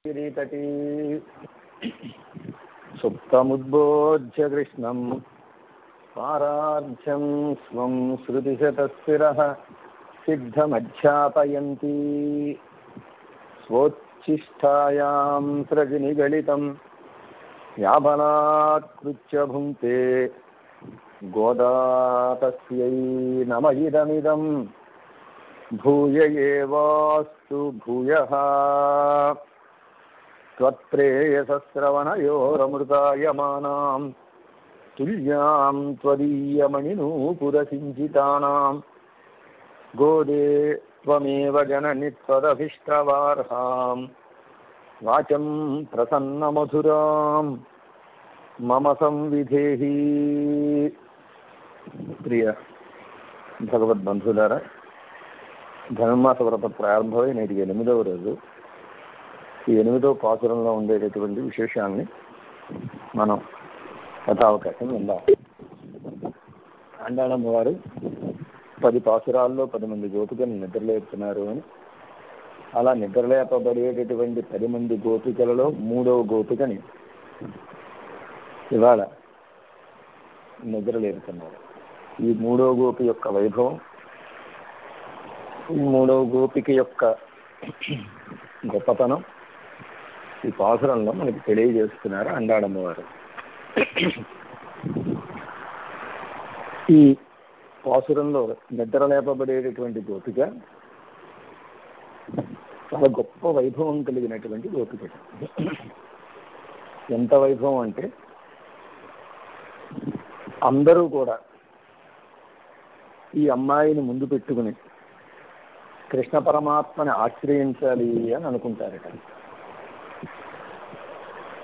నీతటీ సుప్తముద్బోధ్య కృష్ణం పారార్ధ్యం స్వం శృతిశతస్థిరః సిద్ధమధ్యాపయంతి స్వోచ్ఛిష్టాయాం స్రజినిగళితం యాబలాత్కృత్య భుంక్తే గోదా తస్యై నమ ఇదమిదం భూయ ఏవాస్తు భూయః త్వత్ప్రేయసశ్రవణయోరమృతాయమానాం తుల్యాం త్వదీయమణినూపురసించితానాం గోదే త్వమేవ జనని త్వదభిష్టవార్హాం వాచం ప్రసన్నమధురాం మమ సంవిధేహి. ప్రియ భగవద్బంధులారా, ధనుర్మాస వ్రత ప్రారంభమై నేటికి 8వ రోజు. ఈ 8వ పాసురంలో ఉండేటటువంటి విశేషాన్ని మనం కథావకాశం విందాం. ఆండాళమ్మ వారు 10 పాసురాల్లో 10 మంది గోపికలు నిద్రలేపుతున్నారు అని, అలా నిద్రలేపబడేటటువంటి 10 మంది గోపికలలో 3వ గోపికని ఇవాళ నిద్రలేపుతున్నారు. ఈ 3వ గోపి యొక్క వైభవం, ఈ 3వ గోపిక యొక్క గొప్పతనం ఈ పాసురంలో మనకి తెలియజేస్తున్నారు ఆండాళమ్మ వారు. ఈ పాసురంలో నిద్రలేపబడేటటువంటి గోపిక చాలా గొప్ప వైభవం కలిగినటువంటి గోపిక. ఎంత వైభవం అంటే అందరూ కూడా ఈ అమ్మాయిని ముందు పెట్టుకుని కృష్ణ పరమాత్మని ఆశ్రయించాలి అని అనుకుంటారట.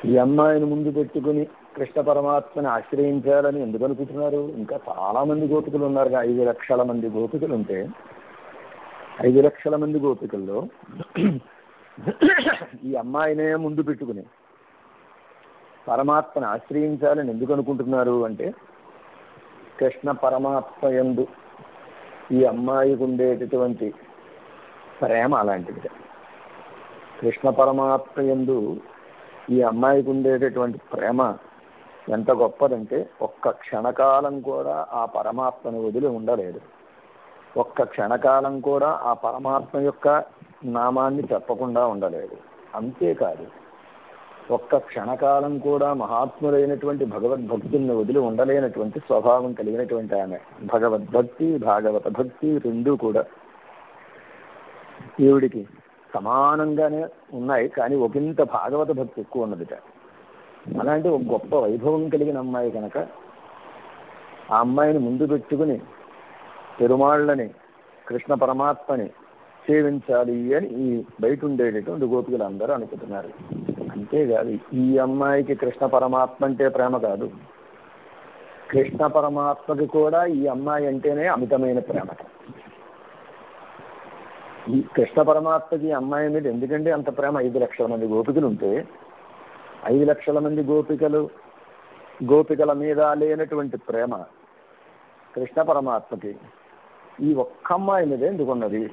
ఈ అమ్మాయిని ముందు పెట్టుకుని కృష్ణ పరమాత్మని ఆశ్రయించాలని ఎందుకు అనుకుంటున్నారు? ఇంకా చాలా మంది గోపికలు ఉన్నారు. 5 లక్షల మంది గోపికలు ఉంటే 5 లక్షల మంది గోపికల్లో ఈ అమ్మాయినే ముందు పెట్టుకుని పరమాత్మని ఆశ్రయించాలని ఎందుకు అనుకుంటున్నారు అంటే, కృష్ణ పరమాత్మ యందు ఈ అమ్మాయికి ఉండేటటువంటి ప్రేమ అలాంటిది. కృష్ణ పరమాత్మ యందు ఈ అమ్మాయికి ఉండేటటువంటి ప్రేమ ఎంత గొప్పదంటే, ఒక్క క్షణకాలం కూడా ఆ పరమాత్మను వదిలి ఉండలేదు. ఒక్క క్షణకాలం కూడా ఆ పరమాత్మ యొక్క నామాన్ని చెప్పకుండా ఉండలేదు. అంతేకాదు, ఒక్క క్షణకాలం కూడా మహాత్ములైనటువంటి భగవద్భక్తుల్ని వదిలి ఉండలేనటువంటి స్వభావం కలిగినటువంటి ఆమె. భగవద్భక్తి, భాగవత భక్తి రెండూ కూడా ఈవిడికి సమానంగానే ఉన్నాయి, కానీ ఒకంత భాగవత భక్తి ఎక్కువ ఉన్నదిట. అలాంటి ఒక గొప్ప వైభవం కలిగిన అమ్మాయి కనుక ఆ అమ్మాయిని ముందు పెట్టుకుని పెరుమాళ్ళని, కృష్ణ పరమాత్మని సేవించాలి అని ఈ బయట ఉండేటటువంటి గోపికలు అందరూ అనుకుంటున్నారు. అంతేకాదు, ఈ అమ్మాయికి కృష్ణ పరమాత్మ అంటే ప్రేమ కాదు, కృష్ణ పరమాత్మకి కూడా ఈ అమ్మాయి అంటేనే అమితమైన ప్రేమ. ఈ కృష్ణ పరమాత్మకి ఈ అమ్మాయి మీద ఎందుకంటే అంత ప్రేమ? 5 లక్షల మంది గోపికలు ఉంటే 5 లక్షల మంది గోపికల మీద లేనటువంటి ప్రేమ కృష్ణ పరమాత్మకి ఈ ఒక్క అమ్మాయి మీద ఎందుకున్నది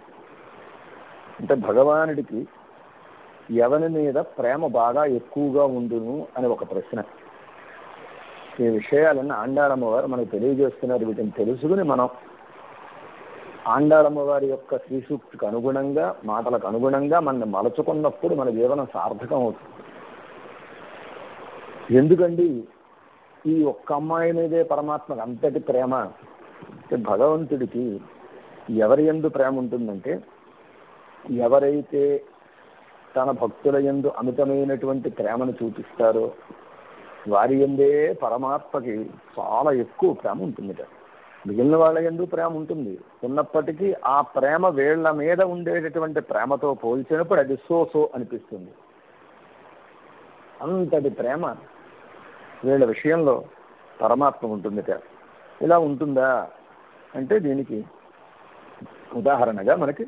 అంటే, భగవానుడికి ఎవరి మీద ప్రేమ బాగా ఎక్కువగా ఉండును అని ఒక ప్రశ్న. ఈ విషయాలన్నీ ఆండాళమ్మ వారు మనకు తెలియజేస్తున్నారు. వీటిని తెలుసుకుని మనం ఆండాళమ్మ వారి యొక్క శ్రీ సూక్తికి అనుగుణంగా, మాటలకు అనుగుణంగా మనల్ని మలచుకున్నప్పుడు మన జీవనం సార్థకం అవుతుంది. ఎందుకండి ఈ ఒక్క అమ్మాయి మీదే పరమాత్మకు అంతటి ప్రేమ? భగవంతుడికి ఎవరి యందు ప్రేమ ఉంటుందంటే, ఎవరైతే తన భక్తుల యందు అమితమైనటువంటి ప్రేమను చూపిస్తారో వారి యందే పరమాత్మకి చాలా ఎక్కువ ప్రేమ ఉంటుంది. మిగిలిన వాళ్ళ యందు ప్రేమ ఉంటుంది, ఉన్నప్పటికీ ఆ ప్రేమ వీళ్ళ మీద ఉండేటటువంటి ప్రేమతో పోల్చినప్పుడు అది సో అనిపిస్తుంది. అంతటి ప్రేమ వీళ్ళ విషయంలో పరమాత్మ ఉంటుంది. ఇలా ఉంటుందా అంటే దీనికి ఉదాహరణగా మనకి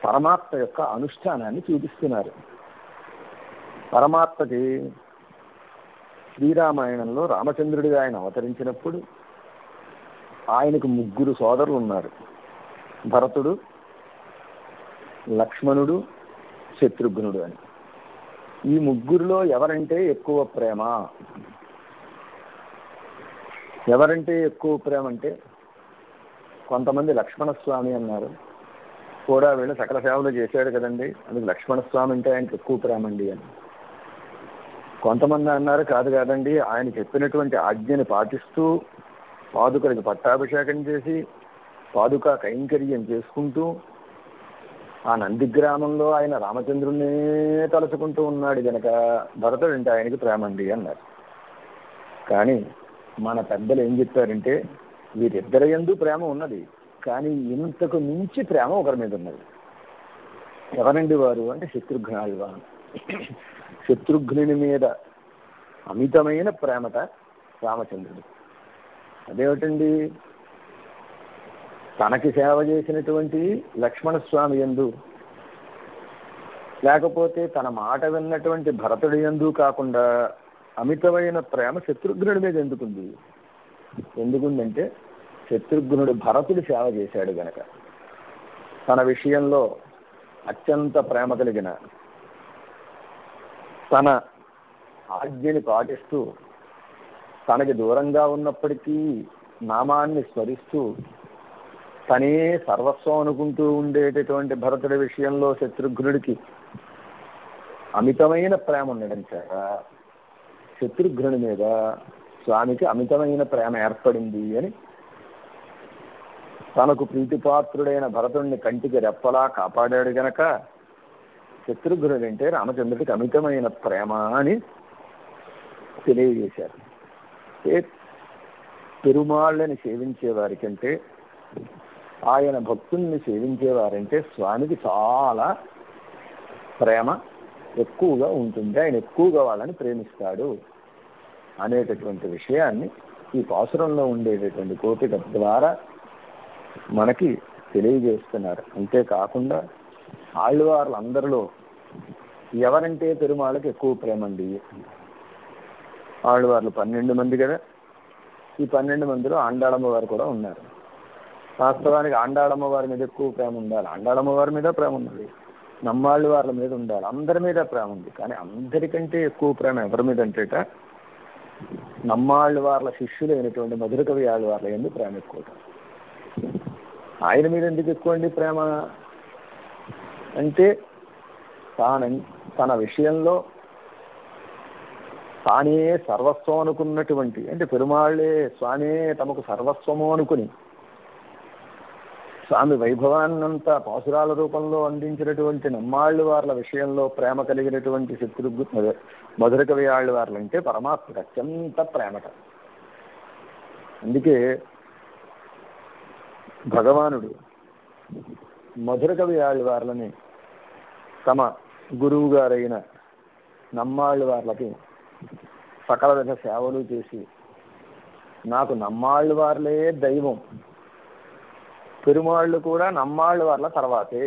పరమాత్మ యొక్క అనుష్ఠానాన్ని చూపిస్తున్నారు. పరమాత్మకి శ్రీరామాయణంలో రామచంద్రుడిగా ఆయన అవతరించినప్పుడు ఆయనకు 3 సోదరులు ఉన్నారు. భరతుడు, లక్ష్మణుడు, శత్రుఘ్నుడు అని. ఈ ముగ్గురులో ఎవరంటే ఎక్కువ ప్రేమ? ఎవరంటే ఎక్కువ ప్రేమ అంటే కొంతమంది లక్ష్మణస్వామి అన్నారు. కూడా వీళ్ళు సకల సేవలు చేశాడు కదండి, అందుకు లక్ష్మణస్వామి అంటే ఆయనకి ఎక్కువ ప్రేమ అండి అని. కొంతమంది అన్నారు కాదు కాదండి, ఆయన చెప్పినటువంటి ఆజ్ఞని పాటిస్తూ పాదుకలకు పట్టాభిషేకం చేసి పాదుకా కైంకర్యం చేసుకుంటూ ఆ నందిగ్రామంలో ఆయన రామచంద్రుణ్ణే తలుచుకుంటూ ఉన్నాడు గనక భరతుడు అంటే ఆయనకి ప్రేమ అండి అన్నారు. కానీ మన పెద్దలు ఏం చెప్పారంటే వీరిద్దరి యందు ప్రేమ ఉన్నది, కానీ ఇంతకు మించి ప్రేమ ఒకరి మీద ఉన్నది. ఎవరండి వారు అంటే శత్రుఘ్నాళ్వాన్. శత్రుఘ్నుని మీద అమితమైన ప్రేమట రామచంద్రుడు. అదేమిటండి, తనకి సేవ చేసినటువంటి లక్ష్మణస్వామి యందు, లేకపోతే తన మాట విన్నటువంటి భరతుడి యందు కాకుండా అమితమైన ప్రేమ శత్రుఘ్నుడి మీద ఎందుకుంది? ఎందుకుందంటే శత్రుఘ్నుడు భరతుడి సేవ చేశాడు గనక. తన విషయంలో అత్యంత ప్రేమ కలిగిన, తన ఆజ్ఞని పాటిస్తూ తనకి దూరంగా ఉన్నప్పటికీ నామాన్ని స్మరిస్తూ తనే సర్వస్వం అనుకుంటూ ఉండేటటువంటి భరతుడి విషయంలో శత్రుఘ్నుడికి అమితమైన ప్రేమ ఉండడం చేత శత్రుఘ్నుడి మీద స్వామికి అమితమైన ప్రేమ ఏర్పడింది అని, తనకు ప్రీతిపాత్రుడైన భరతుడిని కంటికి రెప్పలా కాపాడాడు గనక శత్రుఘ్నుడు అంటే రామచంద్రుడికి అమితమైన ప్రేమ అని తెలియజేశారు. పెరుమాళ్ళని సేవించేవారికంటే ఆయన భక్తుల్ని సేవించేవారంటే స్వామికి చాలా ప్రేమ ఎక్కువగా ఉంటుంది, ఆయన ఎక్కువగా వాళ్ళని ప్రేమిస్తాడు అనేటటువంటి విషయాన్ని ఈ పాసురంలో ఉండేటటువంటి కోపిక ద్వారా మనకి తెలియజేస్తున్నారు. అంతేకాకుండా ఆళ్వార్లందరిలో ఎవరంటే పెరుమాళ్ళకి ఎక్కువ ప్రేమ అండి? ఆళ్వార్లు 12 మంది కదా, ఈ 12 మందిలో ఆండాళమ్మ వారు కూడా ఉన్నారు. వాస్తవానికి ఆండాళమ్మ వారి మీద ఎక్కువ ప్రేమ ఉండాలి, ఆండాళమ్మ వారి మీద ప్రేమ ఉన్నది, నమ్మాళ్ళు వారి మీద ఉండాలి, అందరి మీద ప్రేమ ఉంది. కానీ అందరికంటే ఎక్కువ ప్రేమ ఎవరి మీద అంటేట నమ్మాళ్ళు వార్ల శిష్యులైనటువంటి మధుర కవి ఆళ్వార్ల ఎందుకు ప్రేమ ఎక్కువ. ఆయన మీద ఎందుకు ఎక్కువ అండి ప్రేమ అంటే తన విషయంలో తానే సర్వస్వం అనుకున్నటువంటి, అంటే పెరుమాళ్ళే స్వామే తమకు సర్వస్వము అనుకుని స్వామి వైభవాన్నంతా పాసురాల రూపంలో అందించినటువంటి నమ్మాళ్ళు వార్ల విషయంలో ప్రేమ కలిగినటువంటి శత్రుఘ్న మధుర కవి ఆళ్వార్లు అంటే పరమాత్మకు అత్యంత ప్రేమట. అందుకే భగవానుడు మధుర కవి ఆళ్వార్లని తమ గురువు గారైన నమ్మాళ్ళు వార్లకి సకల విధ సేవలు చేసి, నాకు నమ్మాళ్ళు వార్లే దైవం, పెరుమాళ్ళు కూడా నమ్మాళ్ళు వార్ల తర్వాతే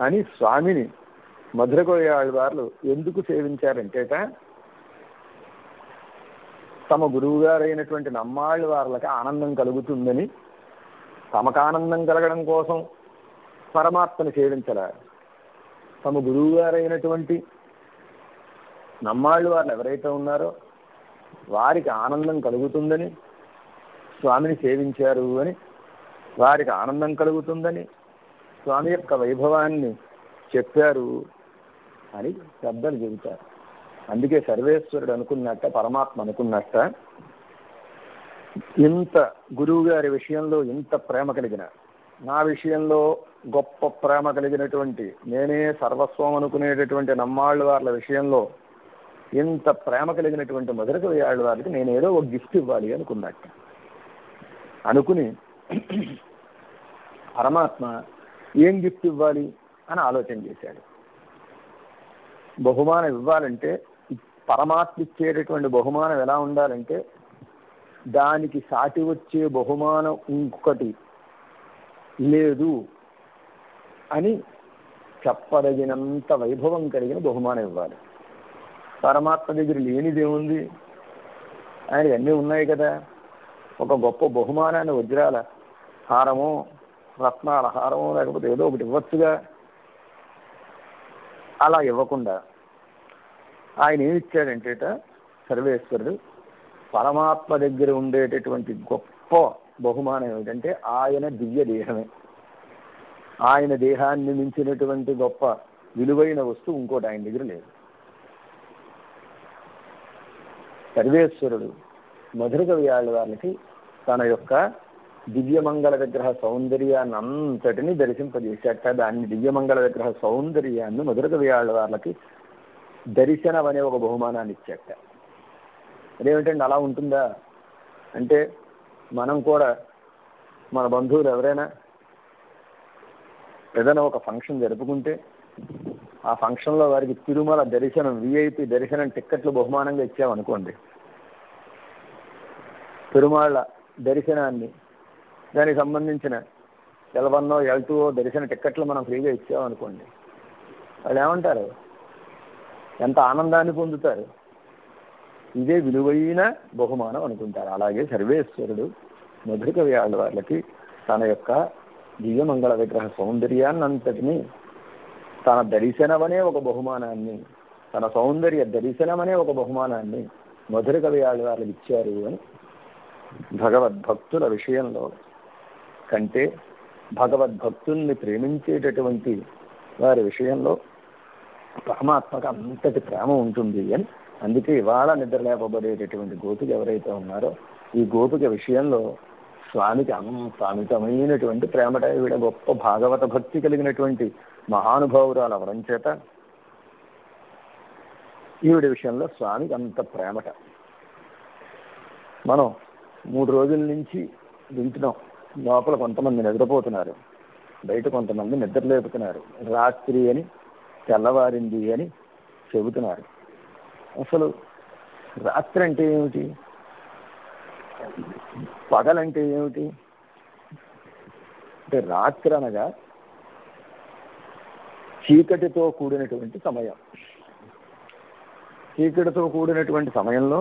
అని స్వామిని మధుర కవి ఆళ్వార్లు ఎందుకు సేవించారంటేట తమ గురువు గారైనటువంటి నమ్మాళ్ళు వార్లకి ఆనందం కలుగుతుందని, తమకు ఆనందం కలగడం కోసం పరమాత్మని సేవించలే, తమ గురువు గారైనటువంటి నమ్మాళ్ళు వారు ఎవరైతే ఉన్నారో వారికి ఆనందం కలుగుతుందని స్వామిని సేవించారు అని, వారికి ఆనందం కలుగుతుందని స్వామి యొక్క వైభవాన్ని చెప్పారు అని పెద్దలు చెబుతారు. అందుకే సర్వేశ్వరుడు అనుకున్నట్ట, పరమాత్మ అనుకున్నట్ట, ఇంత గురువు గారి విషయంలో ఇంత ప్రేమ కలిగిన, నా విషయంలో గొప్ప ప్రేమ కలిగినటువంటి, నేనే సర్వస్వం అనుకునేటటువంటి నమ్మాళ్ళు వార్ల విషయంలో ఇంత ప్రేమ కలిగినటువంటి మధుర కవి ఆళ్వార్లకి నేను ఏదో ఒక గిఫ్ట్ ఇవ్వాలి అనుకున్నట్ట. అనుకుని పరమాత్మ ఏం గిఫ్ట్ ఇవ్వాలి అని ఆలోచన చేశాడు. బహుమానం ఇవ్వాలంటే పరమాత్మ ఇచ్చేటటువంటి బహుమానం ఎలా ఉండాలంటే దానికి సాటి వచ్చే బహుమానం ఇంకొకటి లేదు అని చెప్పదగినంత వైభవం కలిగిన బహుమానం ఇవ్వాలి. పరమాత్మ దగ్గర లేనిదేముంది, ఆయనకి అన్నీ ఉన్నాయి కదా. ఒక గొప్ప బహుమానాన్ని వజ్రాల హారమో రత్నాల హారమో లేకపోతే ఏదో ఒకటి ఇవ్వచ్చుగా. అలా ఇవ్వకుండా ఆయన ఏమిచ్చాడంటేట సర్వేశ్వరుడు పరమాత్మ దగ్గర ఉండేటటువంటి గొప్ప బహుమానం ఏమిటంటే ఆయన దివ్య దేహమే. ఆయన దేహాన్ని మించినటువంటి గొప్ప విలువైన వస్తువు ఇంకోటి ఆయన దగ్గర లేదు. సర్వేశ్వరుడు మధుర కవియాళ్ళ వాళ్ళకి తన యొక్క దివ్యమంగళ విగ్రహ సౌందర్యాన్ని అంతటిని దర్శింపజేశాక దాన్ని దివ్యమంగళ విగ్రహ సౌందర్యాన్ని మధుర కవియాళ్ళ వాళ్ళకి దర్శనం అనే ఒక బహుమానాన్ని ఇచ్చాక. అదేమిటండి అలా ఉంటుందా అంటే, మనం కూడా మన బంధువులు ఎవరైనా ఏదైనా ఒక ఫంక్షన్ జరుపుకుంటే ఆ ఫంక్షన్లో వారికి తిరుమల దర్శనం విఐపి దర్శనం టిక్కెట్లు బహుమానంగా ఇచ్చామనుకోండి, తిరుమల దర్శనాన్ని దానికి సంబంధించిన L1 L2 దర్శన టిక్కెట్లు మనం ఫ్రీగా ఇచ్చామనుకోండి, వాళ్ళు ఏమంటారు, ఎంత ఆనందాన్ని పొందుతారు, ఇదే విలువైన బహుమానం అనుకుంటారు. అలాగే సర్వేశ్వరుడు మధుర కవియాళ్ళ వాళ్ళకి తన యొక్క దివ్యమంగళ విగ్రహ సౌందర్యాన్ని అంతటినీ తన దర్శనమనే ఒక బహుమానాన్ని, తన సౌందర్య దర్శనమనే ఒక బహుమానాన్ని మధుర కవియాళ్ళ వాళ్ళకి ఇచ్చారు అని భగవద్భక్తుల విషయంలో కంటే భగవద్భక్తుల్ని ప్రేమించేటటువంటి వారి విషయంలో పరమాత్మకు అంతటి ప్రేమ ఉంటుంది అని. అందుకే ఇవాళ నిద్రలేపబడేటటువంటి గోపిక ఎవరైతే ఉన్నారో ఈ గోపిక విషయంలో స్వామికి అంత అమితమైనటువంటి ప్రేమట. ఈవిడ గొప్ప భాగవత భక్తి కలిగినటువంటి మహానుభావురాలు అవడం చేత ఈవిడ విషయంలో స్వామికి అంత ప్రేమట. మనం 3 రోజుల నుంచి వింటున్నాం. లోపల కొంతమంది నిద్రపోతున్నారు, బయట కొంతమంది నిద్రలేపుతున్నారు. రాత్రి అని తెల్లవారింది అని చెబుతున్నారు. అసలు రాత్రి అంటే ఏమిటి, పగలంటే ఏమిటి అంటే, రాత్రి అనగా చీకటితో కూడినటువంటి సమయం. చీకటితో కూడినటువంటి సమయంలో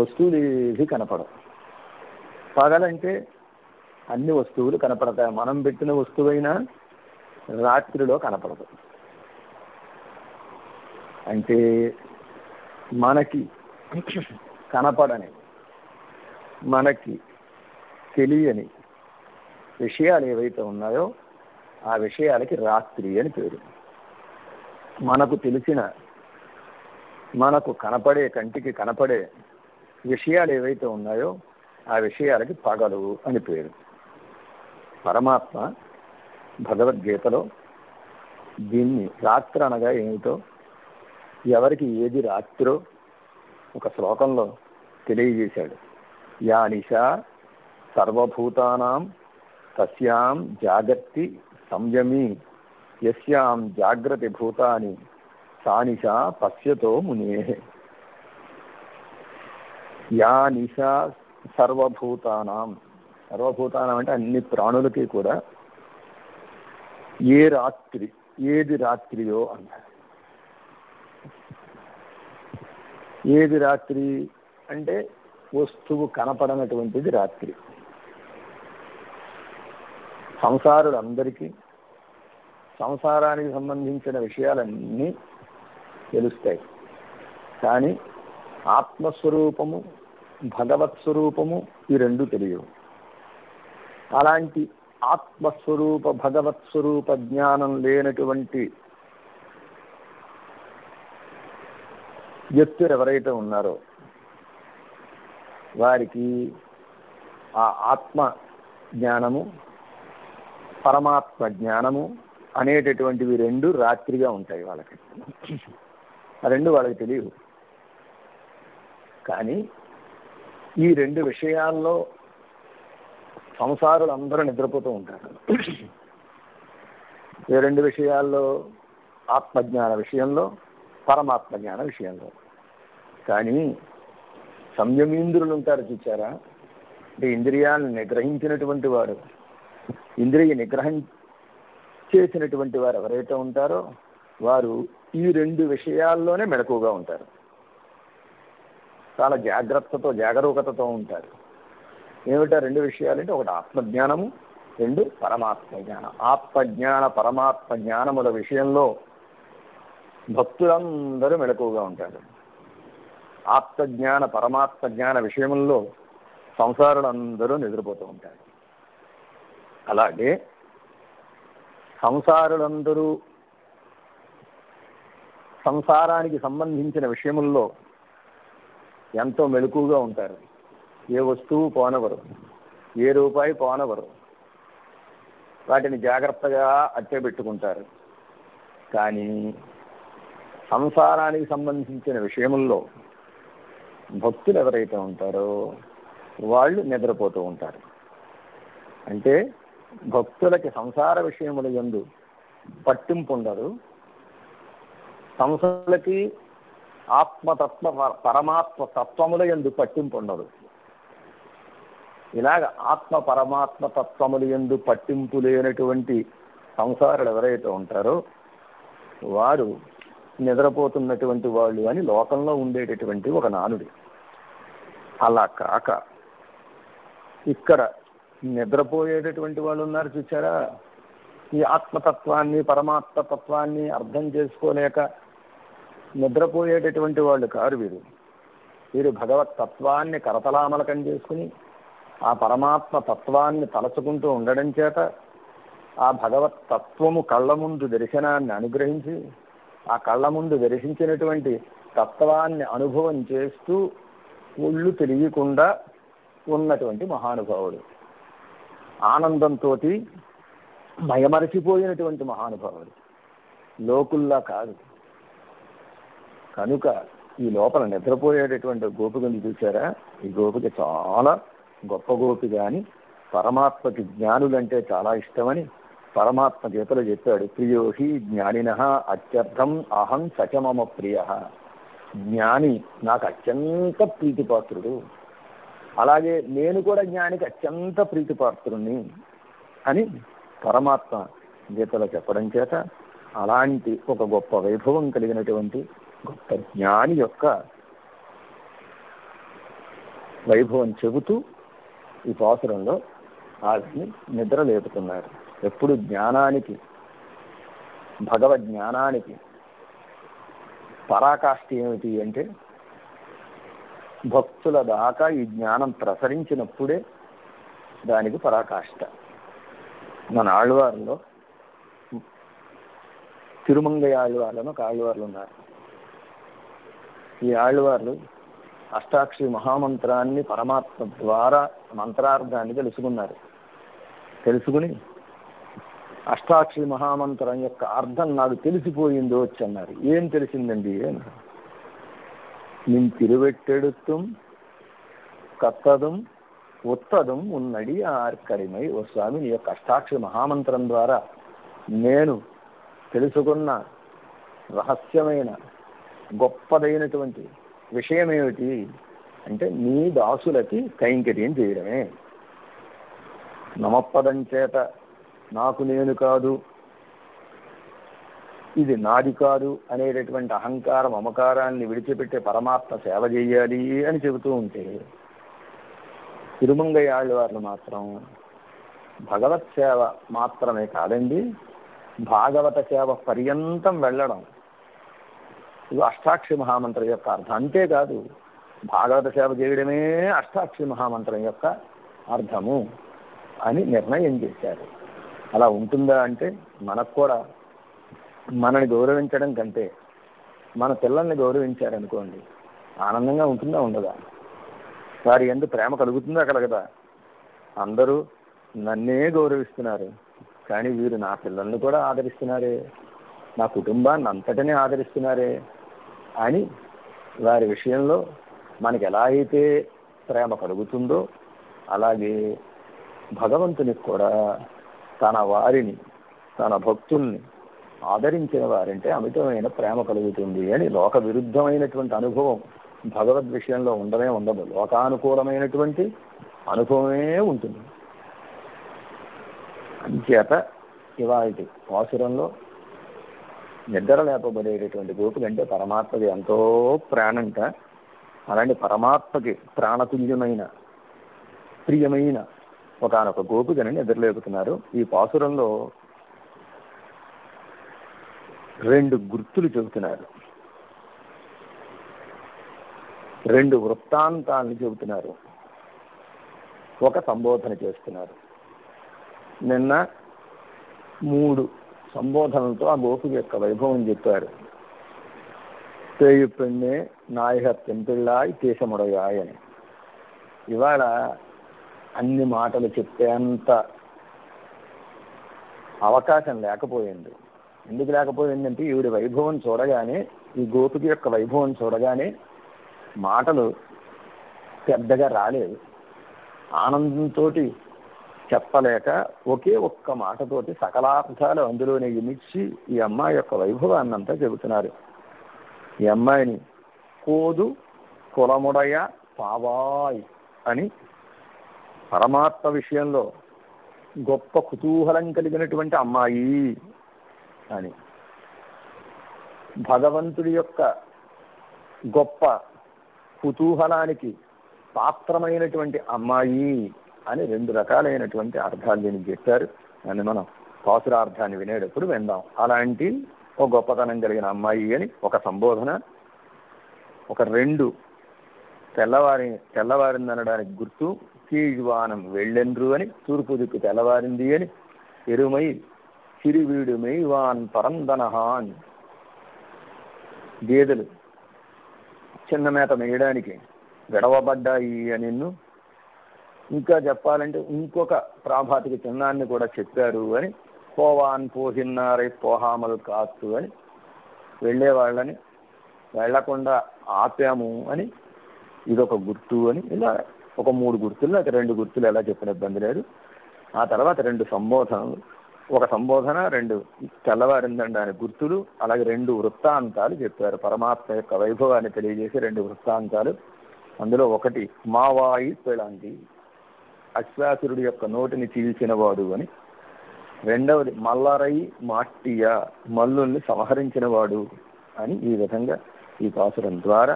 వస్తువులు ఏవి కనపడవు. పగలంటే అన్ని వస్తువులు కనపడతాయి. మనం పెట్టిన వస్తువైనా రాత్రిలో కనపడదు. అంటే మనకి కనపడని, మనకి తెలియని విషయాలు ఏవైతే ఉన్నాయో ఆ విషయాలకి రాత్రి అని పేరు. మనకు తెలిసిన, మనకు కనపడే, కంటికి కనపడే విషయాలు ఏవైతే ఉన్నాయో ఆ విషయాలకి పగలు అని పేరు. పరమాత్మ భగవద్గీతలో దీన్ని రాత్రి అనగా ఏమిటో, ఎవరికి ఏది రాత్రో ఒక శ్లోకంలో తెలియజేశాడు. యా నిశా సర్వభూతానాం తస్యాం జాగర్తి సంయమీ యస్యాం జాగ్రతి భూతాని సా నిశా పశ్యతో మునే. యా నిశా సర్వభూతానాం, సర్వభూతానం అంటే అన్ని ప్రాణులకి కూడా ఏ రాత్రి, ఏది రాత్రియో అన్నారు. ఏది రాత్రి అంటే వస్తువు కనపడనటువంటిది రాత్రి. సంసారులందరికీ సంసారానికి సంబంధించిన విషయాలన్నీ తెలుస్తాయి, కానీ ఆత్మస్వరూపము, భగవత్ స్వరూపము ఈ రెండు తెలియవు. అలాంటి ఆత్మస్వరూప, భగవత్ స్వరూప జ్ఞానం లేనటువంటి వ్యక్తులు ఎవరైతే ఉన్నారో వారికి ఆ ఆత్మ జ్ఞానము, పరమాత్మ జ్ఞానము అనేటటువంటివి రెండు రాత్రిగా ఉంటాయి. వాళ్ళకి ఆ రెండు వాళ్ళకి తెలియవు. కానీ ఈ రెండు విషయాల్లో సంసారులు అందరూ నిద్రపోతూ ఉంటారు. ఈ రెండు విషయాల్లో, ఆత్మజ్ఞాన విషయంలో, పరమాత్మ జ్ఞాన విషయంలో. కానీ సంయమీంద్రులు ఉంటారు చూచారా, అంటే ఇంద్రియాలను నిగ్రహించినటువంటి వారు, ఇంద్రియ నిగ్రహం చేసినటువంటి వారు ఎవరైతే ఉంటారో వారు ఈ రెండు విషయాల్లోనే మెలకువగా ఉంటారు. చాలా జాగ్రత్తతో, జాగరూకతతో ఉంటారు. ఏమిటా రెండు విషయాలంటే, ఒకటి ఆత్మజ్ఞానము, రెండు పరమాత్మ జ్ఞానం. ఆత్మజ్ఞాన పరమాత్మ జ్ఞానముల విషయంలో భక్తులందరూ మెలకువగా ఉంటారు. ఆత్మజ్ఞాన పరమాత్మ జ్ఞాన విషయంలో సంసారులందరూ నిద్రపోతూ ఉంటారు. అలాగే సంసారులందరూ సంసారానికి సంబంధించిన విషయముల్లో ఎంతో మెలకువగా ఉంటారు. ఏ వస్తువు పోనవరు, ఏ రూపాయి పోనవరు, వాటిని జాగ్రత్తగా అట్టే పెట్టుకుంటారు. కానీ సంసారానికి సంబంధించిన విషయముల్లో భక్తులు ఎవరైతే ఉంటారో వాళ్ళు నిద్రపోతూ ఉంటారు. అంటే భక్తులకి సంసార విషయముల యందు పట్టింపు ఉండదు. సంసారులకి ఆత్మతత్వ పరమాత్మ తత్వముల యందు పట్టింపు ఉండదు. ఇలాగ ఆత్మ పరమాత్మ తత్వముల యందు పట్టింపు లేనటువంటి సంసారులు ఎవరైతే ఉంటారో వారు నిద్రపోతున్నటువంటి వాళ్ళు అని లోకంలో ఉండేటటువంటి ఒక నానుడి. అలా కాక ఇక్కడ నిద్రపోయేటటువంటి వాళ్ళు ఉన్నారు చూసారా, ఈ ఆత్మతత్వాన్ని పరమాత్మ తత్వాన్ని అర్థం చేసుకోలేక నిద్రపోయేటటువంటి వాళ్ళు కారు వీరు. వీరు భగవత్ తత్వాన్ని కరతలామలకం చేసుకుని ఆ పరమాత్మ తత్వాన్ని తలచుకుంటూ ఉండడం చేత ఆ భగవత్ తత్వము కళ్ళ ముందు దర్శనాన్ని అనుగ్రహించి ఆ కళ్ళ ముందు దర్శించినటువంటి తత్వాన్ని అనుభవం చేస్తూ ఒళ్ళు తెలియకుండా ఉన్నటువంటి మహానుభావుడు, ఆనందంతో మయమరచిపోయినటువంటి మహానుభావుడు, లోకుల్లా కాదు. కనుక ఈ లోపల నిద్రపోయేటటువంటి గోపికను చూసారా, ఈ గోపిక చాలా గొప్ప గోపిక అని, పరమాత్మకి జ్ఞానులంటే చాలా ఇష్టమని పరమాత్మ గీతలో చెప్పాడు. ప్రియోహి జ్ఞానినః అత్యర్థం అహం సచమమ ప్రియ. జ్ఞాని నాకు అత్యంత ప్రీతిపాత్రుడు, అలాగే నేను కూడా జ్ఞానికి అత్యంత ప్రీతిపాత్రుణ్ణి అని పరమాత్మ గీతలో చెప్పడం చేత అలాంటి ఒక గొప్ప వైభవం కలిగినటువంటి గొప్ప జ్ఞాని యొక్క వైభవం చెబుతూ ఈ పాసురంలో ఆవిడ్ని నిద్ర లేపుతున్నారు. ఎప్పుడు జ్ఞానానికి, భగవద్ జ్ఞానానికి పరాకాష్ఠ ఏమిటి అంటే భక్తుల దాకా ఈ జ్ఞానం ప్రసరించినప్పుడే దానికి పరాకాష్ఠ. మన ఆళ్వార్లో తిరుమంగై ఆళ్వార్లను ఒక ఆళ్వార్లు ఉన్నారు. ఈ ఆళ్వార్లు అష్టాక్షరి మహామంత్రాన్ని పరమాత్మ ద్వారా మంత్రార్థాన్ని తెలుసుకున్నారు. తెలుసుకుని అష్టాక్షరి మహామంత్రం యొక్క అర్థం నాకు తెలిసిపోయిందో వచ్చి అన్నారు. ఏం తెలిసిందండి అన్నారు. నిన్ తిరువెట్టెడుతుం కత్తదుం ఉత్తదం ఉన్నడి ఆర్కడిమై. ఓ స్వామి, నీ యొక్క అష్టాక్షరి మహామంత్రం ద్వారా నేను తెలుసుకున్న రహస్యమైన గొప్పదైనటువంటి విషయం ఏమిటి అంటే నీ దాసులకి కైంకర్యం చేయడమే. నమపదం చేత నాకు నేను కాదు, ఇది నాది కాదు అనేటటువంటి అహంకార మమకారాన్ని విడిచిపెట్టే పరమాత్మ సేవ చేయాలి అని చెబుతూ ఉంటే, తిరుమంగై ఆళ్వార్లు మాత్రం భగవత్ సేవ మాత్రమే కాదండి, భాగవత సేవ పర్యంతం వెళ్ళడం. ఇది అష్టాక్షరి మహామంత్రం యొక్క అర్థం. అంతేకాదు, భాగవత సేవ చేయడమే అష్టాక్షరి మహామంత్రం యొక్క అర్థము అని నిర్ణయం చేశారు. అలా ఉంటుందా అంటే, మనకు కూడా మనని గౌరవించడం కంటే మన పిల్లల్ని గౌరవించారనుకోండి, ఆనందంగా ఉంటుందా ఉండదా? వారి యందు ప్రేమ కలుగుతుందా కలగదా? అందరూ నన్నే గౌరవిస్తున్నారు, కానీ వీరు నా పిల్లల్ని కూడా ఆదరిస్తున్నారే, నా కుటుంబాన్ని అంతటినీ ఆదరిస్తున్నారే అని వారి విషయంలో మనకి ఎలా అయితే ప్రేమ కలుగుతుందో, అలాగే భగవంతునికి కూడా తన వారిని, తన భక్తుల్ని ఆదరించిన వారంటే అమితమైన ప్రేమ కలుగుతుంది అని లోక విరుద్ధమైనటువంటి అనుభవం భగవద్ విషయంలో ఉండనే ఉండదు. లోకానుకూలమైనటువంటి అనుభవమే ఉంటుంది. అంచేత ఇవాళ పాసురంలో నిద్ర లేపబడేటటువంటి గోపిక అంటే పరమాత్మకి ఎంతో ప్రాణంట. అలాంటి పరమాత్మకి ప్రాణతుల్యమైన ప్రియమైన ఒకనొక గోపికని నిద్రలేపుతున్నారు. ఈ పాసురంలో రెండు గుర్తులు చెబుతున్నారు, రెండు వృత్తాంతాలను చెబుతున్నారు, ఒక సంబోధన చేస్తున్నారు. నిన్న 3 సంబోధనలతో ఆ గోపిక యొక్క వైభవం చెప్పారు. పేయు పెన్నే నాయక తెంపిళ్ళాయి కేశముడయాయ్ అని. ఇవాళ అన్ని మాటలు చెప్పేంత అవకాశం లేకపోయింది. ఎందుకు లేకపోయిందంటే ఈవిడ వైభవం చూడగానే, ఈ గోపిక యొక్క వైభవం చూడగానే మాటలు పెద్దగా రాలేదు. ఆనందంతో చెప్పలేక ఒకే ఒక్క మాటతోటి సకలార్థాలు అందులోనే ఇమిడ్చి ఈ అమ్మాయి యొక్క వైభవాన్నంతా చెబుతున్నారు. ఈ అమ్మాయిని కోదు కులముడయ పావాయ్ అని, పరమాత్మ విషయంలో గొప్ప కుతూహలం కలిగినటువంటి అమ్మాయి అని, భగవంతుడి యొక్క గొప్ప కుతూహలానికి పాత్రమైనటువంటి అమ్మాయి అని 2 రకాలైనటువంటి అర్థాలు దీనికి చెప్పారు. అని మనం పాసురార్థాన్ని వినేటప్పుడు విందాం. అలాంటి ఒక గొప్పతనం కలిగిన అమ్మాయి అని ఒక సంబోధన, ఒక 2 తెల్లవారిందనడానికి గుర్తు, కీழ்వానం వెళ్ళెండ్రు అని, తూర్పు దిక్కు తెల్లవారింది అని, ఎరుమై చిరువీడు మెయ్వాన్ పరందనహాన్, గేదెలు చిన్న మేత మేయడానికి గడవబడ్డాయి అని. ఇంకా చెప్పాలంటే ఇంకొక ప్రాభాతిక చిహ్నాన్ని కూడా చెప్పారు అని, పోవాన్ పోహిన్నారై పోహామల్ కాత్తు అని, వెళ్ళేవాళ్ళని వెళ్లకుండా ఆపాము అని ఇదొక గుర్తు అని, ఇలా ఒక 3 గుర్తులు, అది 2 గుర్తులు ఎలా చెప్పిన ఇబ్బంది లేదు. ఆ తర్వాత 2 సంబోధనలు, ఒక సంబోధన, 2 తెల్లవారిందనడానికి గుర్తులు, అలాగే 2 వృత్తాంతాలు చెప్పారు. పరమాత్మ యొక్క వైభవాన్ని తెలియజేసి 2 వృత్తాంతాలు. అందులో ఒకటి మావాయి పెళంది, అశ్వాసురుడి యొక్క నోటిని చీల్చినవాడు అని. రెండవది మల్లరై మాట్టియ, మల్లుల్ని సంహరించినవాడు అని. ఈ విధంగా ఈ పాసురం ద్వారా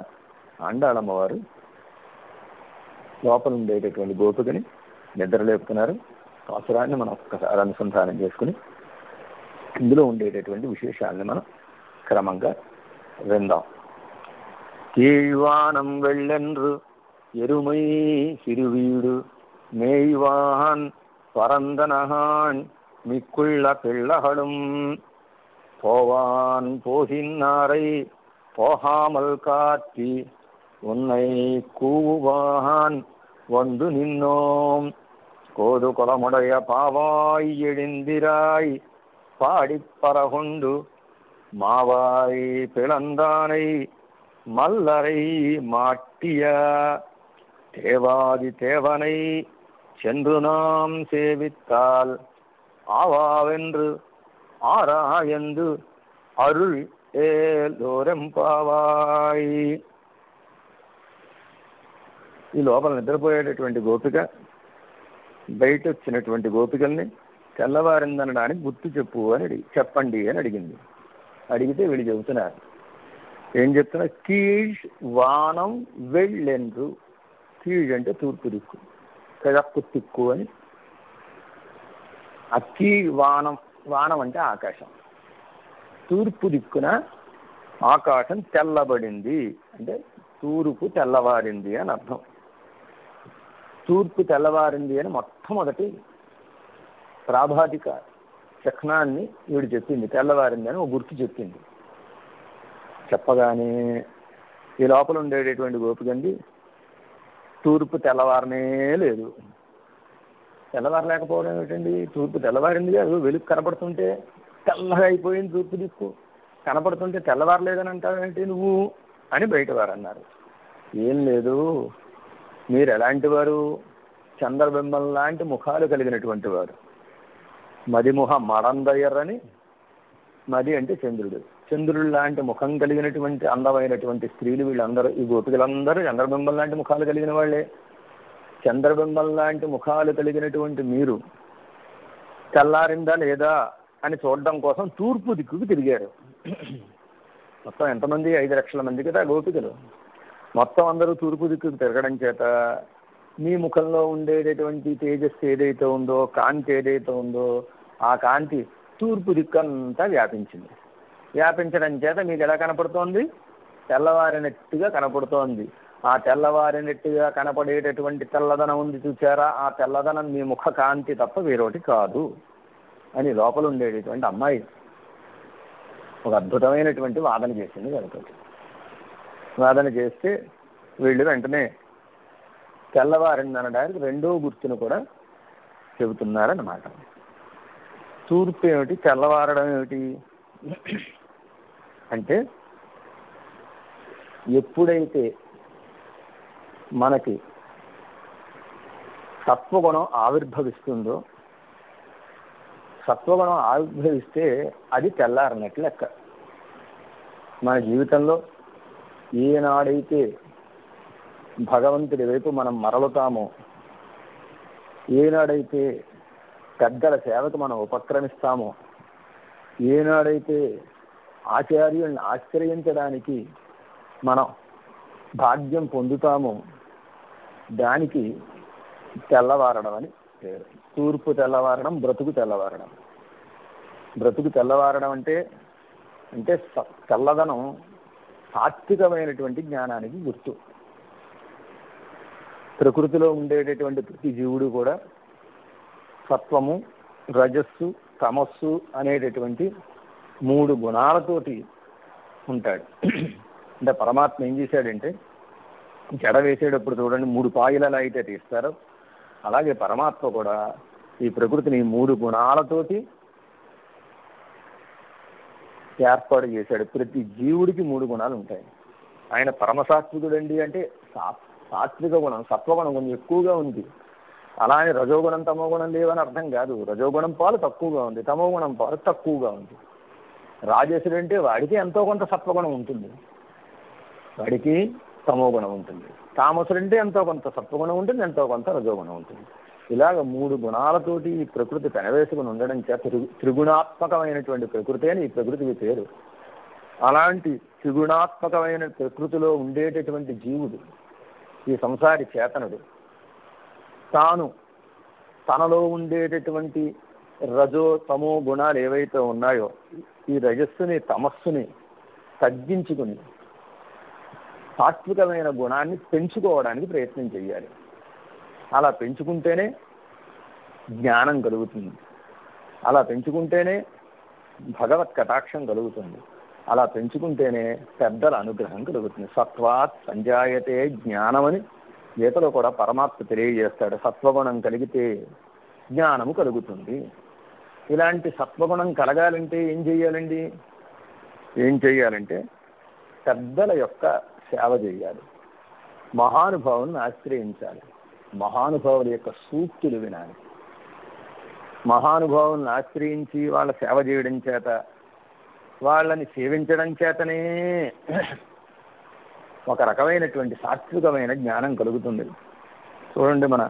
ఆండాళమ్మవారు లోపల ఉండేటటువంటి గోపికని నిద్రలేపుతున్నారు. పాసురాన్ని మనం ఒక్కసారి అనుసంధానం చేసుకుని ఇందులో ఉండేటటువంటి విశేషాలని మనం క్రమంగా విందాం. కీழ்వానం వెళ్ళెండ్రు ఎరుమై సిరువీడు மேய்வான் பரந்தனகான் மிக்குள்ள பிள்ளகளும் போவான் போகின்னாரை போகாமல் காத்தி உன்னை கூவான் வந்து நின்னோம் கோது குலமுடைய பாவாய் எழுந்திராய் பாடிப்பறகொண்டு மாவாய் பிளந்தானை மல்லரை மாட்டிய தேவாதி தேவனை சென்று நாம் சேவித்தால் ஆவாவென்று ஆராயந்து அருள் ఏలోరెంపావాయ్. ఈ లోపల నిద్రపోయేటటువంటి గోపిక బయట వచ్చినటువంటి గోపికల్ని తెల్లవారిందనడానికి గుర్తు చెప్పండి అని అడిగింది. అడిగితే వీళ్ళు చెబుతున్నారు. ఏం చెప్తున్నారు? కీష్ వానం వెళ్ళెండ్రు. కీజ్ అంటే తూర్పు దిక్కు, కిഴక్కు దిక్కు అని. అక్కీ వానం, వానం అంటే ఆకాశం. తూర్పు దిక్కున ఆకాశం తెల్లబడింది అంటే తూర్పు తెల్లవారింది అని అర్థం. తూర్పు తెల్లవారింది అని మొట్టమొదటి ప్రాభాతిక చిహ్నాన్ని వీడు చెప్పింది. తెల్లవారింది అని ఒక గుర్తు చెప్పింది. చెప్పగానే ఈ లోపల ఉండేటటువంటి గోపికండి తూర్పు తెల్లవారనే లేదు. తెల్లవారలేకపోవడం ఏమిటండి? తూర్పు తెల్లవారింది కాదు, వెలుగు కనపడుతుంటే తెల్లగా అయిపోయింది తూర్పు దిక్కు, కనపడుతుంటే తెల్లవారలేదని అంటావేంటి నువ్వు అని బయట వారు అన్నారు. ఏం లేదు, మీరు ఎలాంటి వారు? చంద్రబింబం లాంటి ముఖాలు కలిగినటువంటి వారు. మదిముఖ మడందయ్యరని, మది అంటే చంద్రుడు, చంద్రుడు లాంటి ముఖం కలిగినటువంటి అందమైనటువంటి స్త్రీలు వీళ్ళందరూ, ఈ గోపికలందరూ చంద్రబింబం లాంటి ముఖాలు కలిగిన వాళ్ళే. చంద్రబింబం లాంటి ముఖాలు కలిగినటువంటి మీరు తెల్లారిందా లేదా అని చూడడం కోసం తూర్పు దిక్కుకు తిరిగారు. మొత్తం ఎంతమంది? 5 లక్షల మంది కదా గోపికలు. మొత్తం అందరూ తూర్పు దిక్కుకు తిరగడం చేత మీ ముఖంలో ఉండేటటువంటి తేజస్సు ఏదైతే ఉందో, కాంతి ఏదైతే ఉందో, ఆ కాంతి తూర్పు దిక్కు అంతా వ్యాపించింది. వ్యాపించడం చేత మీకు ఎలా కనపడుతోంది? తెల్లవారినట్టుగా కనపడుతోంది. ఆ తెల్లవారినట్టుగా కనపడేటటువంటి తెల్లదనం ఉంది చూసారా, ఆ తెల్లదనం మీ ముఖ కాంతి తప్ప వేరొకటి కాదు అని లోపల ఉండేటటువంటి అమ్మాయి ఒక అద్భుతమైనటువంటి వాదన చేసింది కనుక. వాదన చేస్తే వీళ్ళు వెంటనే తెల్లవారిందనడానికి రెండో గుర్తును కూడా చెబుతున్నారన్నమాట. తూర్పు ఏమిటి, తెల్లవారడం ఏమిటి అంటే, ఎప్పుడైతే మనకి సత్వగుణం ఆవిర్భవిస్తుందో, సత్వగుణం ఆవిర్భవిస్తే అది తెల్లారనట్లు లెక్క. మన జీవితంలో ఏనాడైతే భగవంతుడి వైపు మనం మరలుతామో, ఏనాడైతే పెద్దల సేవకు మనం ఉపక్రమిస్తామో, ఏనాడైతే ఆచార్యుల్ని ఆశ్రయించడానికి మనం భాగ్యం పొందుతామో, దానికి తెల్లవారడం అని పేరు. తూర్పు తెల్లవారడం, బ్రతుకు తెల్లవారడం. బ్రతుకు తెల్లవారడం అంటే తెల్లదనం సాత్వికమైనటువంటి జ్ఞానానికి గుర్తు. ప్రకృతిలో ఉండేటటువంటి ప్రతి జీవుడు కూడా సత్వము, రజస్సు, తమస్సు అనేటటువంటి 3 గుణాలతోటి ఉంటాడు. అంటే పరమాత్మ ఏం చేశాడంటే, జడ వేసేటప్పుడు చూడండి 3 పాయలు ఎలా అయితే తీస్తారో, అలాగే పరమాత్మ కూడా ఈ ప్రకృతిని 3 గుణాలతోటి ఏర్పాటు చేశాడు. ప్రతి జీవుడికి 3 గుణాలు ఉంటాయి. ఆయన పరమసాత్వికుడండి అంటే సాత్విక గుణం, సత్వగుణం కొంచెం ఎక్కువగా ఉంది. అలా అని రజోగుణం తమోగుణం లేవని అర్థం కాదు. రజోగుణం పాలు తక్కువగా ఉంది, తమోగుణం పాలు తక్కువగా ఉంది. రాజసుడు అంటే వాడికి ఎంతో కొంత సత్వగుణం ఉంటుంది, వాడికి తమోగుణం ఉంటుంది. తామసుడు అంటే ఎంతో కొంత సత్వగుణం ఉంటుంది, ఎంతో కొంత రజోగుణం ఉంటుంది. ఇలాగ 3 గుణాలతోటి ఈ ప్రకృతి పెనవేసుకుని ఉండడం చేత త్రిగుణాత్మకమైనటువంటి ప్రకృతి అని ఈ ప్రకృతికి పేరు. అలాంటి త్రిగుణాత్మకమైన ప్రకృతిలో ఉండేటటువంటి జీవుడు, ఈ సంసారి చేతనుడు, తనలో ఉండేటటువంటి రజో తమో గుణాలు ఏవైతే ఉన్నాయో, ఈ రజస్సుని తమస్సుని తగ్గించుకుని సాత్వికమైన గుణాన్ని పెంచుకోవడానికి ప్రయత్నం చేయాలి. అలా పెంచుకుంటేనే జ్ఞానం కలుగుతుంది, అలా పెంచుకుంటేనే భగవత్ కటాక్షం కలుగుతుంది, అలా పెంచుకుంటేనే పెద్దల అనుగ్రహం కలుగుతుంది. సత్వాత్ సంజాయతే జ్ఞానమని గీతలో కూడా పరమాత్మ తెలియజేస్తాడు. సత్వగుణం కలిగితే జ్ఞానము కలుగుతుంది. ఇలాంటి సత్వగుణం కలగాలంటే ఏం చేయాలంటే పెద్దల యొక్క సేవ చేయాలి, మహానుభావులను ఆశ్రయించాలి, మహానుభావుల యొక్క సూక్తులు వినాలి. మహానుభావులను ఆశ్రయించి వాళ్ళ సేవ చేయడం చేత, వాళ్ళని సేవించడం చేతనే ఒక రకమైనటువంటి సాత్వికమైన జ్ఞానం కలుగుతుంది. చూడండి, మన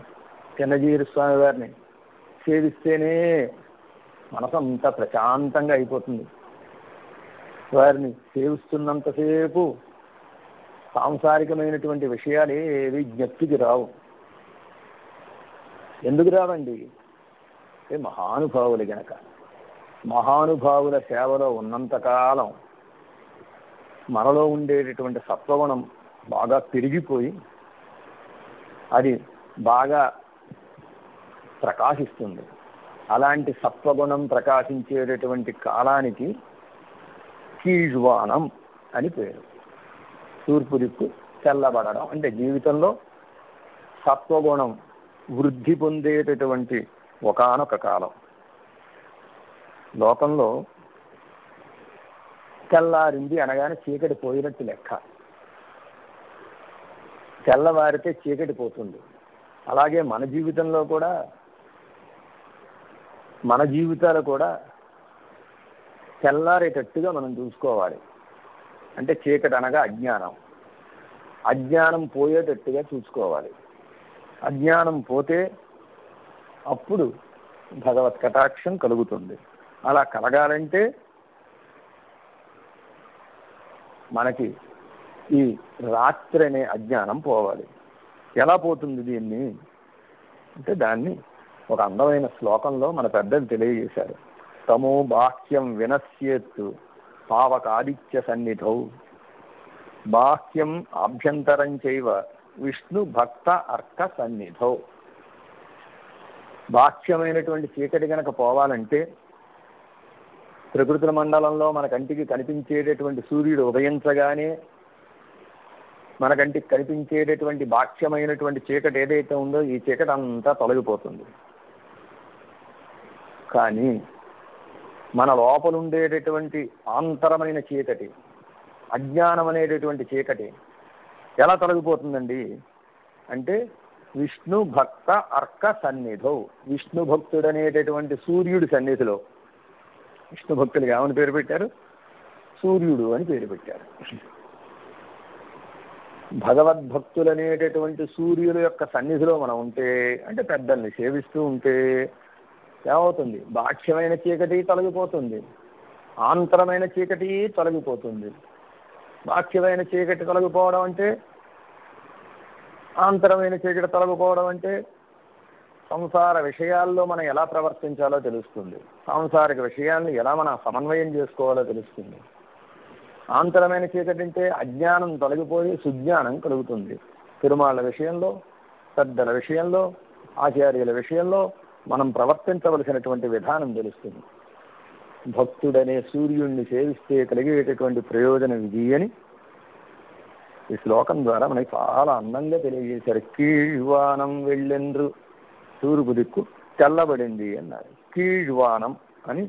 చిన్నజీవి స్వామి వారిని సేవిస్తేనే మనసంతా ప్రశాంతంగా అయిపోతుంది. వారిని సేవిస్తున్నంతసేపు సాంసారికమైనటువంటి విషయాలు ఏవి జ్ఞప్తికి రావు. ఎందుకు రావండి? మహానుభావులు గనక. మహానుభావుల సేవలో ఉన్నంతకాలం మనలో ఉండేటటువంటి సత్వగుణం బాగా పెరిగిపోయి అది బాగా ప్రకాశిస్తుంది. అలాంటి సత్వగుణం ప్రకాశించేటటువంటి కాలానికి కీజ్వానం అని పేరు. తూర్పు దిక్కు తెల్లబడడం అంటే జీవితంలో సత్వగుణం వృద్ధి పొందేటటువంటి ఒకానొక కాలం. లోకంలో తెల్లారింది అనగానే చీకటి పోయినట్టు లెక్క. తెల్లవారితే చీకటి పోతుంది. అలాగే మన జీవితంలో కూడా, మన జీవితాలు కూడా తెల్లారేటట్టుగా మనం చూసుకోవాలి. అంటే చీకటి అనగా అజ్ఞానం, అజ్ఞానం పోయేటట్టుగా చూసుకోవాలి. అజ్ఞానం పోతే అప్పుడు భగవత్ కటాక్షం కలుగుతుంది. అలా కలగాలంటే మనకి ఈ రాత్రి అనే అజ్ఞానం పోవాలి. ఎలా పోతుంది దీన్ని అంటే, దాన్ని ఒక అందమైన శ్లోకంలో మన పెద్దలు తెలియజేశారు. తమో బాహ్యం వినశ్యేత్తు పావకాదిత్య సన్నిధౌ బాహ్యం ఆభ్యంతరం చైవ విష్ణు భక్త అర్క సన్నిధౌ. బాహ్యమైనటువంటి చీకటి గనక పోవాలంటే ప్రకృతి మండలంలో మన కంటికి కనిపించేటటువంటి సూర్యుడు ఉదయించగానే మన కంటికి కనిపించేటటువంటి బాహ్యమైనటువంటి చీకటి ఏదైతే ఉందో ఈ చీకటి అంతా తొలగిపోతుంది. కానీ మన లోపల ఉండేటటువంటి ఆంతరమైన చీకటి, అజ్ఞానం అనేటటువంటి చీకటి ఎలా తొలగిపోతుందండి అంటే విష్ణు భక్త అర్క సన్నిధౌ. విష్ణు భక్తుడు అనేటటువంటి సూర్యుడి సన్నిధిలో, విష్ణు భక్తులకు ఏమని పేరు పెట్టారు? సూర్యుడు అని పేరు పెట్టారు. భగవద్భక్తులు అనేటటువంటి సూర్యుల యొక్క సన్నిధిలో మనం ఉంటే, అంటే పెద్దల్ని సేవిస్తూ ఉంటే ఏమవుతుంది? బాహ్యమైన చీకటి తొలగిపోతుంది, ఆంతరమైన చీకటి తొలగిపోతుంది. బాహ్యమైన చీకటి తొలగిపోవడం అంటే, ఆంతరమైన చీకటి తొలగిపోవడం అంటే సంసార విషయాల్లో మనం ఎలా ప్రవర్తించాలో తెలుస్తుంది, సాంసారిక విషయాల్ని ఎలా మనం సమన్వయం చేసుకోవాలో తెలుస్తుంది. ఆంతరమైన చీకటి అంటే అజ్ఞానం తొలగిపోయి సుజ్ఞానం కలుగుతుంది. తిరుమాళ్ళ విషయంలో, పెద్దల విషయంలో, ఆచార్యుల విషయంలో మనం ప్రవర్తించవలసినటువంటి విధానం తెలుస్తుంది. భక్తుడనే సూర్యుడిని సేవిస్తే కలిగేటటువంటి ప్రయోజనం ఇది అని ఈ శ్లోకం ద్వారా మనకి చాలా అందంగా తెలియజేశారు. కీழ்వానం వెళ్ళెండ్రు, తూర్పు దిక్కు తెల్లబడింది అన్నారు. కీழ்వానం అని,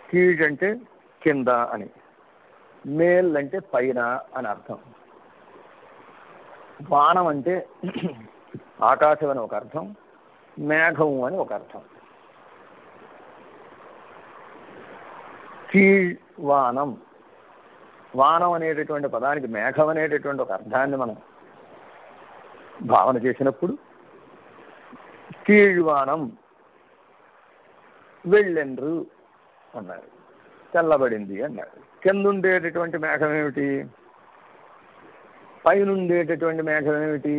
కీழ్ అంటే కింద అని, మేల్ అంటే పైన అని అర్థం. వానం అంటే ఆకాశం అని ఒక అర్థం, మేఘం అని ఒక అర్థం. కీழ்వానం, వానం అనేటటువంటి పదానికి మేఘం అనేటటువంటి ఒక అర్థాన్ని మనం భావన చేసినప్పుడు కీழ்వానం వెళ్ళెండ్రు అన్నారు, తెల్లబడింది అన్నారు. కిందుండేటటువంటి మేఘం ఏమిటి? పైనుండేటటువంటి మేఘం ఏమిటి?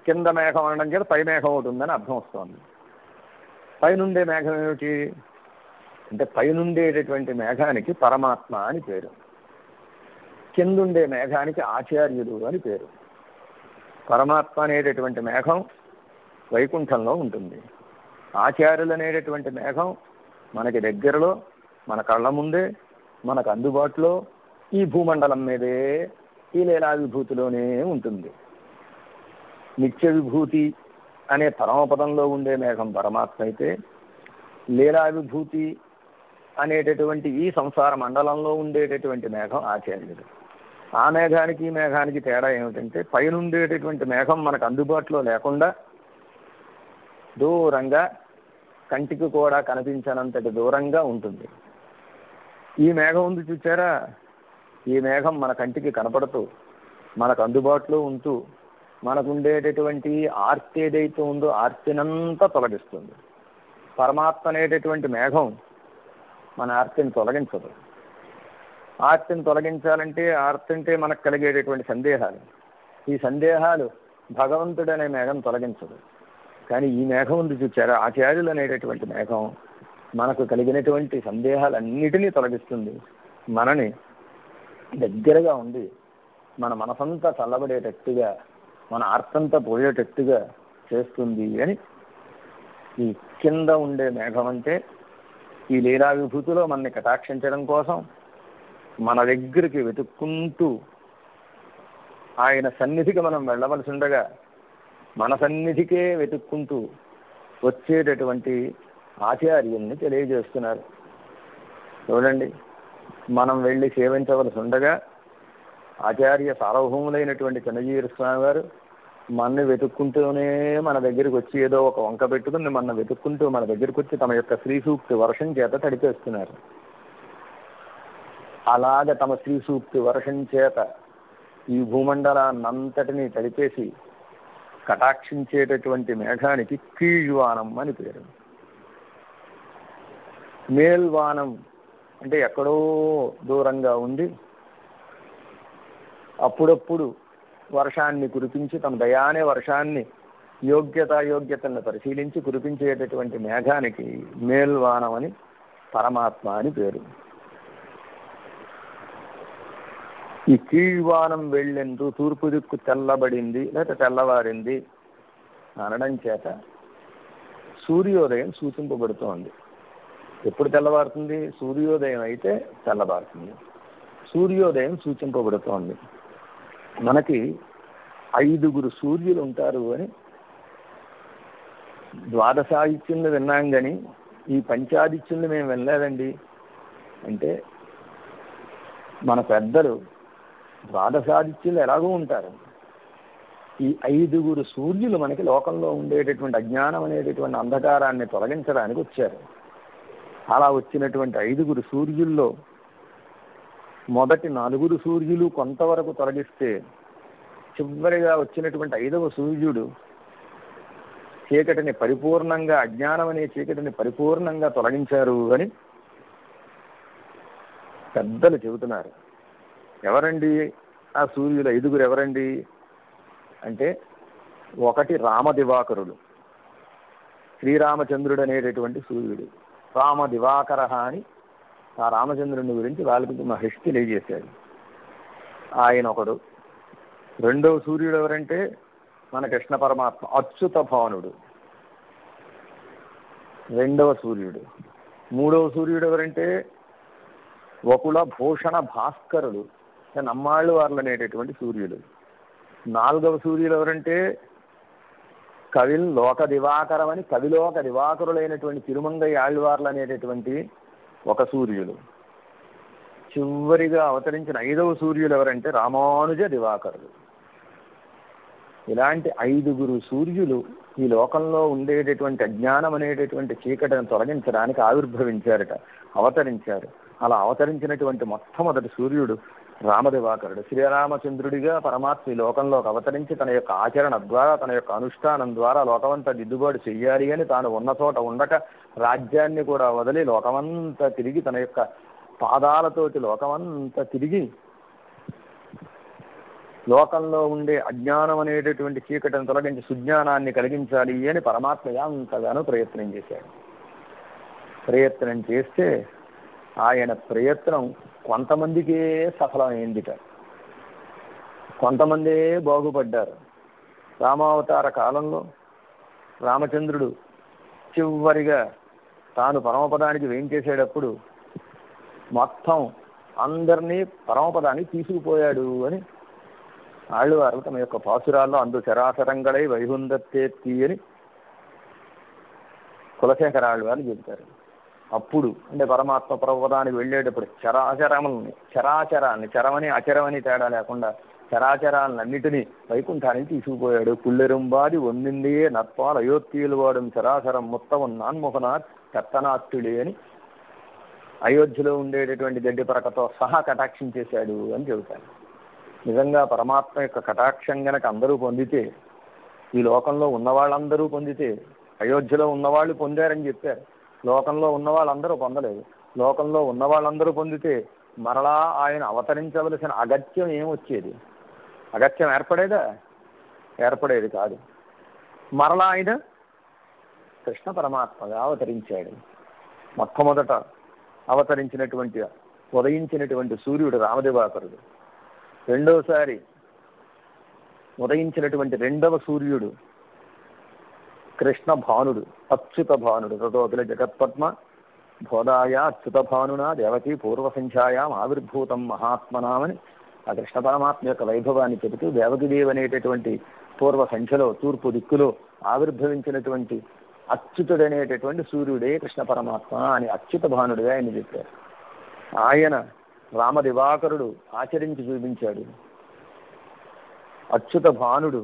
కింద మేఘం అనడం చేత పై మేఘం ఒకటి ఉందని అర్థం వస్తుంది. పైనుండే మేఘం ఏమిటి అంటే పైనుండేటటువంటి మేఘానికి పరమాత్మ అని పేరు, కిందుండే మేఘానికి ఆచార్యుడు అని పేరు. పరమాత్మ అనేటటువంటి మేఘం వైకుంఠంలో ఉంటుంది, ఆచార్యులు అనేటటువంటి మేఘం మనకి దగ్గరలో, మన కళ్ళ ముందే, మనకు అందుబాటులో, ఈ భూమండలం మీదే, ఈ లీలా విభూతిలోనే ఉంటుంది. నిత్య విభూతి అనే పరమపదంలో ఉండే మేఘం పరమాత్మ అయితే, లీలా విభూతి అనేటటువంటి ఈ సంసార మండలంలో ఉండేటటువంటి మేఘం ఆచార్యుడు. ఆ మేఘానికి ఈ మేఘానికి తేడా ఏమిటంటే పైనుండేటటువంటి మేఘం మనకు అందుబాటులో లేకుండా దూరంగా, కంటికి కూడా కనిపించనంతటి దూరంగా ఉంటుంది. ఈ మేఘం ఉంది చూచారా, ఈ మేఘం మన కంటికి కనపడుతూ, మనకు అందుబాటులో ఉంటూ, మనకు ఉండేటటువంటి ఆర్తి ఏదైతే ఉందో ఆర్తినంతా తొలగిస్తుంది. పరమాత్మ అనేటటువంటి మేఘం మన ఆర్తిని తొలగించదు. ఆర్తిని తొలగించాలంటే, ఆర్తి అంటే మనకు కలిగేటటువంటి సందేహాలు, ఈ సందేహాలు భగవంతుడనే మేఘం తొలగించదు. కానీ ఈ మేఘం ఉంది చూచారా, ఆచార్యులు అనేటటువంటి మేఘం మనకు కలిగినటువంటి సందేహాలన్నిటినీ తొలగిస్తుంది. మనని దగ్గరగా ఉండి మన మనసంతా చల్లబడేటట్టుగా, మన ఆర్తంతా పోయేటట్టుగా చేస్తుంది అని ఈ కింద ఉండే మేఘం అంటే ఈ లీలా విభూతిలో మనని కటాక్షించడం కోసం మన దగ్గరికి వెతుక్కుంటూ ఆయన సన్నిధికి మనం వెళ్ళవలసి ఉండగా మన సన్నిధికే వెతుక్కుంటూ వచ్చేటటువంటి ఆచార్యుల్ని తెలియజేస్తున్నారు. చూడండి, మనం వెళ్ళి సేవించవలసి ఉండగా ఆచార్య సార్వభౌములైనటువంటి చిన్నజీవి స్వామి గారు మనని వెతుక్కుంటూనే మన దగ్గరికి వచ్చి ఏదో ఒక వంక పెట్టుకుని మన వెతుక్కుంటూ మన దగ్గరికి వచ్చి తమ యొక్క శ్రీ సూక్తి వర్షం చేత తడిపేస్తున్నారు. అలాగ తమ శ్రీ సూక్తి వర్షం చేత ఈ భూమండలాన్నంతటినీ తడిపేసి కటాక్షించేటటువంటి మేఘానికి కీழ்వానం అని పేరు. మేల్వానం అంటే ఎక్కడో దూరంగా ఉంది, అప్పుడప్పుడు వర్షాన్ని కురిపించి తమ దయానే వర్షాన్ని యోగ్యతలను పరిశీలించి కురిపించేటటువంటి మేఘానికి మేల్వానం అని, పరమాత్మ అని పేరు. ఈ కీழ்వానం వెళ్ళెందు తూర్పు దిక్కు తెల్లబడింది లేదా తెల్లవారింది అనడం చేత సూర్యోదయం సూచింపబడుతోంది. ఎప్పుడు తెల్లవారుతుంది? సూర్యోదయం అయితే తెల్లవారుతుంది. సూర్యోదయం సూచింపబడుతోంది. మనకి 5 సూర్యులు ఉంటారు అని ద్వాదశాదిత్యుల్ని విన్నాం, కానీ ఈ పంచాదిత్యుల్ని మేము వినలేదండి అంటే, మన పెద్దలు ద్వాదశాదిత్యులు ఎలాగూ ఉంటారు. ఈ 5 సూర్యులు మనకి లోకంలో ఉండేటటువంటి అజ్ఞానం అనేటటువంటి అంధకారాన్ని తొలగించడానికి వచ్చారు. అలా వచ్చినటువంటి 5 సూర్యుల్లో మొదటి 4 సూర్యులు కొంతవరకు తొలగిస్తే చివరిగా వచ్చినటువంటి 5వ సూర్యుడు చీకటిని పరిపూర్ణంగా, అజ్ఞానం అనే చీకటిని పరిపూర్ణంగా తొలగించారు అని పెద్దలు చెబుతున్నారు. ఎవరండి ఆ సూర్యులు 5 ఎవరండి అంటే, ఒకటి రామదివాకరుడు, శ్రీరామచంద్రుడు అనేటటువంటి సూర్యుడు. రామదివాకర అని ఆ రామచంద్రుని గురించి వాల్మీకి మహర్షి తెలియజేశాడు. ఆయన ఒకడు. రెండవ సూర్యుడు ఎవరంటే మన కృష్ణ పరమాత్మ అచ్యుత భానుడు, రెండవ సూర్యుడు. మూడవ సూర్యుడు ఎవరంటే వకుల భూషణ భాస్కరుడు, నమ్మాళ్ళు వార్లు అనేటటువంటి సూర్యుడు. 4వ సూర్యుడు ఎవరంటే కవిల్ లోక దివాకరం అని కవిలోక దివాకరులైనటువంటి తిరుమంగయ్య ఆళ్వార్లు అనేటటువంటి ఒక సూర్యుడు. చివరిగా అవతరించిన 5వ సూర్యుడు ఎవరంటే రామానుజ దివాకరుడు. ఇలాంటి 5 సూర్యులు ఈ లోకంలో ఉండేటటువంటి అజ్ఞానం అనేటటువంటి చీకటిని తొలగించడానికి ఆవిర్భవించారట, అవతరించారు. అలా అవతరించినటువంటి మొట్టమొదటి సూర్యుడు రామదివాకరుడు. శ్రీరామచంద్రుడిగా పరమాత్మ ఈ లోకంలోకి అవతరించి తన యొక్క ఆచరణ ద్వారా, తన యొక్క అనుష్ఠానం ద్వారా లోకమంతా దిద్దుబాటు చెయ్యాలి అని తాను ఉన్న చోట ఉండక రాజ్యాన్ని కూడా వదిలి లోకమంతా తిరిగి తన యొక్క పాదాలతోటి లోకమంతా తిరిగి లోకంలో ఉండే అజ్ఞానం అనేటటువంటి చీకటిని తొలగించి సుజ్ఞానాన్ని కలిగించాలి అని పరమాత్మ ఎంతగానో ప్రయత్నం చేశాడు. ప్రయత్నం చేస్తే ఆయన ప్రయత్నం కొంతమందికే సఫలమైందిట, కొంతమందే బాగుపడ్డారు. రామావతార కాలంలో రామచంద్రుడు చివరిగా తాను పరమపదానికి వేయించేసేటప్పుడు మొత్తం అందరినీ పరమపదానికి తీసుకుపోయాడు అని ఆళ్ళవారు తమ యొక్క పాసురాల్లో అందు చరాచరంగళై వైహుందత్తేత్తి అని కులశేఖర ఆళ్ళవారు చెబుతారు. అప్పుడు అంటే పరమాత్మ పరమపదానికి వెళ్ళేటప్పుడు చరాచరాన్ని చరమని అచరమని తేడా లేకుండా చరాచరాలన్నిటినీ వైకుంఠానికి తీసుకుపోయాడు. పుల్లెరుంబాది ఒన్నిండియే నత్పాల్ అయోధ్యలు వాడు చరాచరం మొత్తం నాన్మోహనాథ్ కత్తనాత్తుడే అని అయోధ్యలో ఉండేటటువంటి గడ్డి పరకతో సహా కటాక్షించేశాడు అని చెబుతారు. నిజంగా పరమాత్మ యొక్క కటాక్షం గనక అందరూ పొందితే, ఈ లోకంలో ఉన్న వాళ్ళందరూ పొందితే, అయోధ్యలో ఉన్నవాళ్ళు పొందారని చెప్పారు, లోకంలో ఉన్న వాళ్ళందరూ పొందలేదు. లోకంలో ఉన్న వాళ్ళందరూ పొందితే మరలా ఆయన అవతరించవలసిన అగత్యం ఏమొచ్చేది? అగత్యం ఏర్పడేదా? ఏర్పడేది కాదు. మరలా ఆయన కృష్ణ పరమాత్మగా అవతరించాడు. మొట్టమొదట అవతరించినటువంటి ఉదయించినటువంటి సూర్యుడు రామదివాకరుడు. రెండవసారి ఉదయించినటువంటి 2వ సూర్యుడు కృష్ణ భానుడు, అచ్యుత భానుడు. తతోఖిల జగత్పద్మ బోధాయ అచ్యుత భానునా దేవకీ పూర్వ సంఖ్యాయాం ఆవిర్భూతం మహాత్మనామని ఆ కృష్ణ పరమాత్మ యొక్క వైభవాన్ని చెబుతూ దేవకీదేవి అనేటటువంటి పూర్వ సంఖ్యలో తూర్పు దిక్కులో ఆవిర్భవించినటువంటి అచ్యుతుడనేటటువంటి సూర్యుడే కృష్ణ పరమాత్మ అని అచ్యుత భానుడిగా ఆయన చెప్పారు. ఆయన రామదివాకరుడు ఆచరించి చూపించాడు, అచ్యుత భానుడు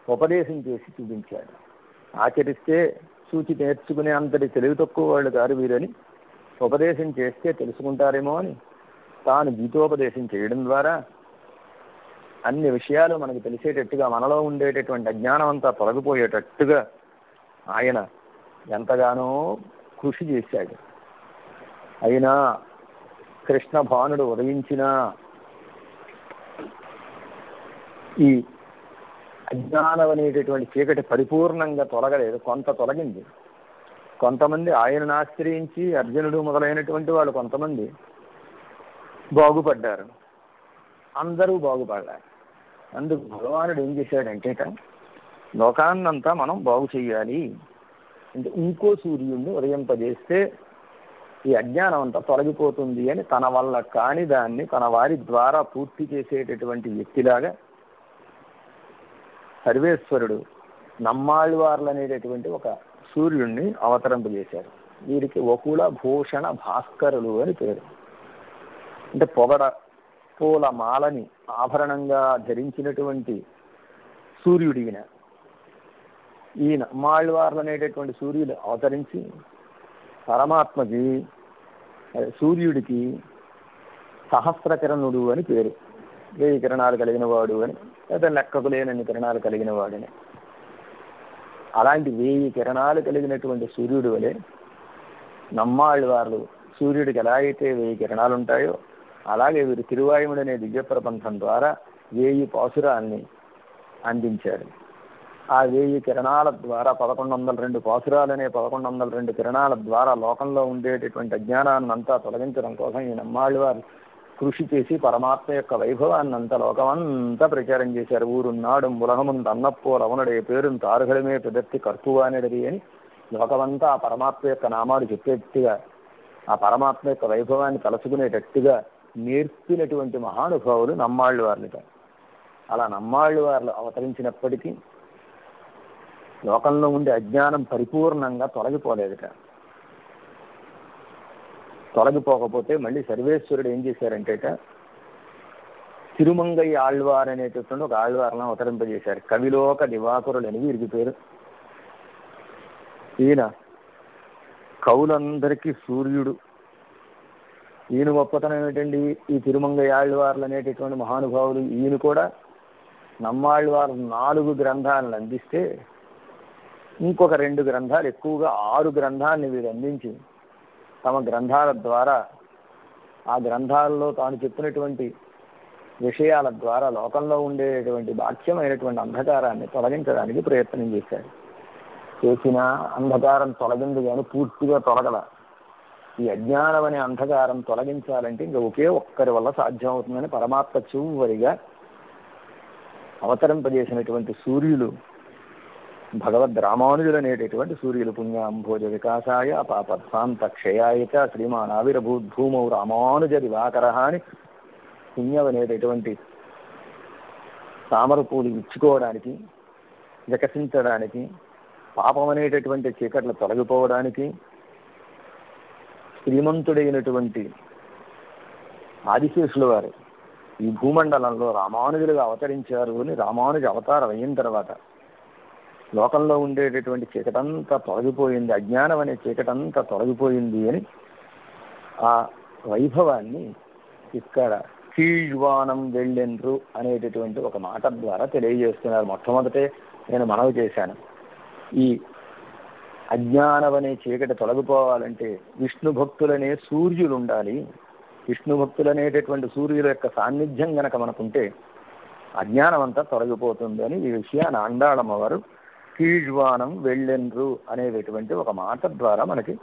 ఉపదేశం చేసి చూపించాడు. ఆచరిస్తే చూచి నేర్చుకునే అంతటి తెలివి తక్కువ వాళ్ళు కారు వీరని, ఉపదేశం చేస్తే తెలుసుకుంటారేమో అని తాను గీతోపదేశం చేయడం ద్వారా అన్ని విషయాలు మనకు తెలిసేటట్టుగా, మనలో ఉండేటటువంటి అజ్ఞానం అంతా తొలగిపోయేటట్టుగా ఆయన ఎంతగానో కృషి చేశాడు. అయినా కృష్ణ భానుడు ఉదయించిన ఈ అజ్ఞానం అనేటటువంటి చీకటి పరిపూర్ణంగా తొలగలేదు. కొంత తొలగింది. కొంతమంది ఆయనను ఆశ్రయించి అర్జునుడు మొదలైనటువంటి వాళ్ళు కొంతమంది బాగుపడ్డారు. అందరూ బాగుపడాలి. అందుకు భగవానుడు ఏం చేశాడంటే లోకాన్నంతా మనం బాగు చెయ్యాలి అంటే ఇంకో సూర్యుడిని ఉదయింపజేస్తే ఈ అజ్ఞానం అంతా తొలగిపోతుంది అని తన వల్ల కాని దాన్ని తన వారి ద్వారా పూర్తి చేసేటటువంటి వ్యక్తిలాగా సర్వేశ్వరుడు నమ్మాళ్ళవార్లు అనేటటువంటి ఒక సూర్యుడిని అవతరింపజేశారు. వీరికి వకుల భూషణ భాస్కరులు అని పేరు. అంటే పొగడ పూల మాలని ఆభరణంగా ధరించినటువంటి సూర్యుడు ఈయన. ఈ నమ్మాళ్ళవార్లు అనేటటువంటి సూర్యుడు అవతరించి పరమాత్మకి సూర్యుడికి సహస్రకిరణుడు అని పేరు. 1000 కిరణాలు కలిగిన వాడు అని, లేదా లెక్కకు లేనన్ని కిరణాలు కలిగిన వాడని. అలాంటి 1000 కిరణాలు కలిగినటువంటి సూర్యుడు వలె నమ్మాళ్ళవార్లు సూర్యుడికి ఎలా అయితే 1000 కిరణాలు ఉంటాయో అలాగే వీరు తిరువాయుముడు అనే దివ్య ప్రబంధం ద్వారా 1000 పాసురాల్ని అందించారు. ఆ 1000 కిరణాల ద్వారా 1102 పాసురాలనే 1102 కిరణాల ద్వారా లోకంలో ఉండేటటువంటి అజ్ఞానాన్ని అంతా తొలగించడం కోసం ఈ నమ్మాళ్ళవారు కృషి చేసి పరమాత్మ యొక్క వైభవాన్ని అంతా లోకమంతా ప్రచారం చేశారు. ఊరున్నాడు ఉలగముందు అన్నపోల అవునడే పేరును తారుగడమే పెదర్తి కర్పువానెడది అని లోకమంతా ఆ పరమాత్మ యొక్క నామాలు చెప్పేట్టుగా ఆ పరమాత్మ యొక్క వైభవాన్ని తలచుకునేటట్టుగా నేర్పినటువంటి మహానుభావులు నమ్మాళ్ళు వార్లుట. అలా నమ్మాళ్ళు వార్లు అవతరించినప్పటికీ లోకంలో ఉండే అజ్ఞానం పరిపూర్ణంగా తొలగిపోలేదుట. తొలగిపోకపోతే మళ్ళీ సర్వేశ్వరుడు ఏం చేశారంటే తిరుమంగయ్య ఆళ్వార్ అనేటటువంటి ఒక ఆళ్వార్లను అవతరింపజేశారు. కవిలోక దివాకరులు అని వీరికి పేరు. ఈయన కవులందరికీ సూర్యుడు. ఈయన గొప్పతనం ఏమిటండి? ఈ తిరుమంగయ్య ఆళ్వార్లు అనేటటువంటి మహానుభావులు ఈయన కూడా నమ్మాళ్ళవారు 4 గ్రంథాలను అందిస్తే ఇంకొక 2 గ్రంథాలు ఎక్కువగా 6 గ్రంథాలని వీరు అందించి తమ గ్రంథాల ద్వారా ఆ గ్రంథాలలో తాను చెప్పినటువంటి విషయాల ద్వారా లోకంలో ఉండేటువంటి బాహ్యమైనటువంటి అంధకారాన్ని తొలగించడానికి ప్రయత్నం చేశారు. చేసిన అంధకారం తొలగింది కానీ పూర్తిగా తొలగల. ఈ అజ్ఞానం అనే అంధకారం తొలగించాలంటే ఇంకా ఒకే ఒక్కరి వల్ల సాధ్యం అవుతుందని పరమాత్మ చివరిగా అవతరింపజేసినటువంటి సూర్యులు భగవద్ రామానుజులు అనేటటువంటి సూర్యులు. పుణ్యాంభోజ వికాసాయ పాపధ్వాంత క్షయాయక శ్రీమాన్ ఆవిర్భూద్భూమౌ రామానుజ దివాకర అని పుణ్యం అనేటటువంటి తామర పూలు ఇచ్చుకోవడానికి, వికసించడానికి, పాపం అనేటటువంటి చీకట్లు తొలగిపోవడానికి శ్రీమంతుడైనటువంటి ఆదిశేషుల వారు ఈ భూమండలంలో రామానుజులుగా అవతరించారు అని రామానుజ అవతారం అయిన తర్వాత లోకంలో ఉండేటటువంటి చీకటంతా తొలగిపోయింది, అజ్ఞానం అనే చీకటంతా తొలగిపోయింది అని ఆ వైభవాన్ని ఇక్కడ కీళ్వానం వెళ్ళెండ్రు అనేటటువంటి ఒక మాట ద్వారా తెలియజేస్తున్నారు. మొట్టమొదటే నేను మనవి చేశాను, ఈ అజ్ఞానం అనే చీకటి తొలగిపోవాలంటే విష్ణు భక్తులనే సూర్యులు ఉండాలి. విష్ణు భక్తులు అనేటటువంటి సూర్యుల యొక్క సాన్నిధ్యం గనక మనకుంటే అజ్ఞానం అంతా తొలగిపోతుంది అని ఈ విషయాన్ని ఆండాళమ్మ వారు కీళ్వానం వెళ్ళెండ్రు అనేటటువంటి ఒక మాట ద్వారా మనకి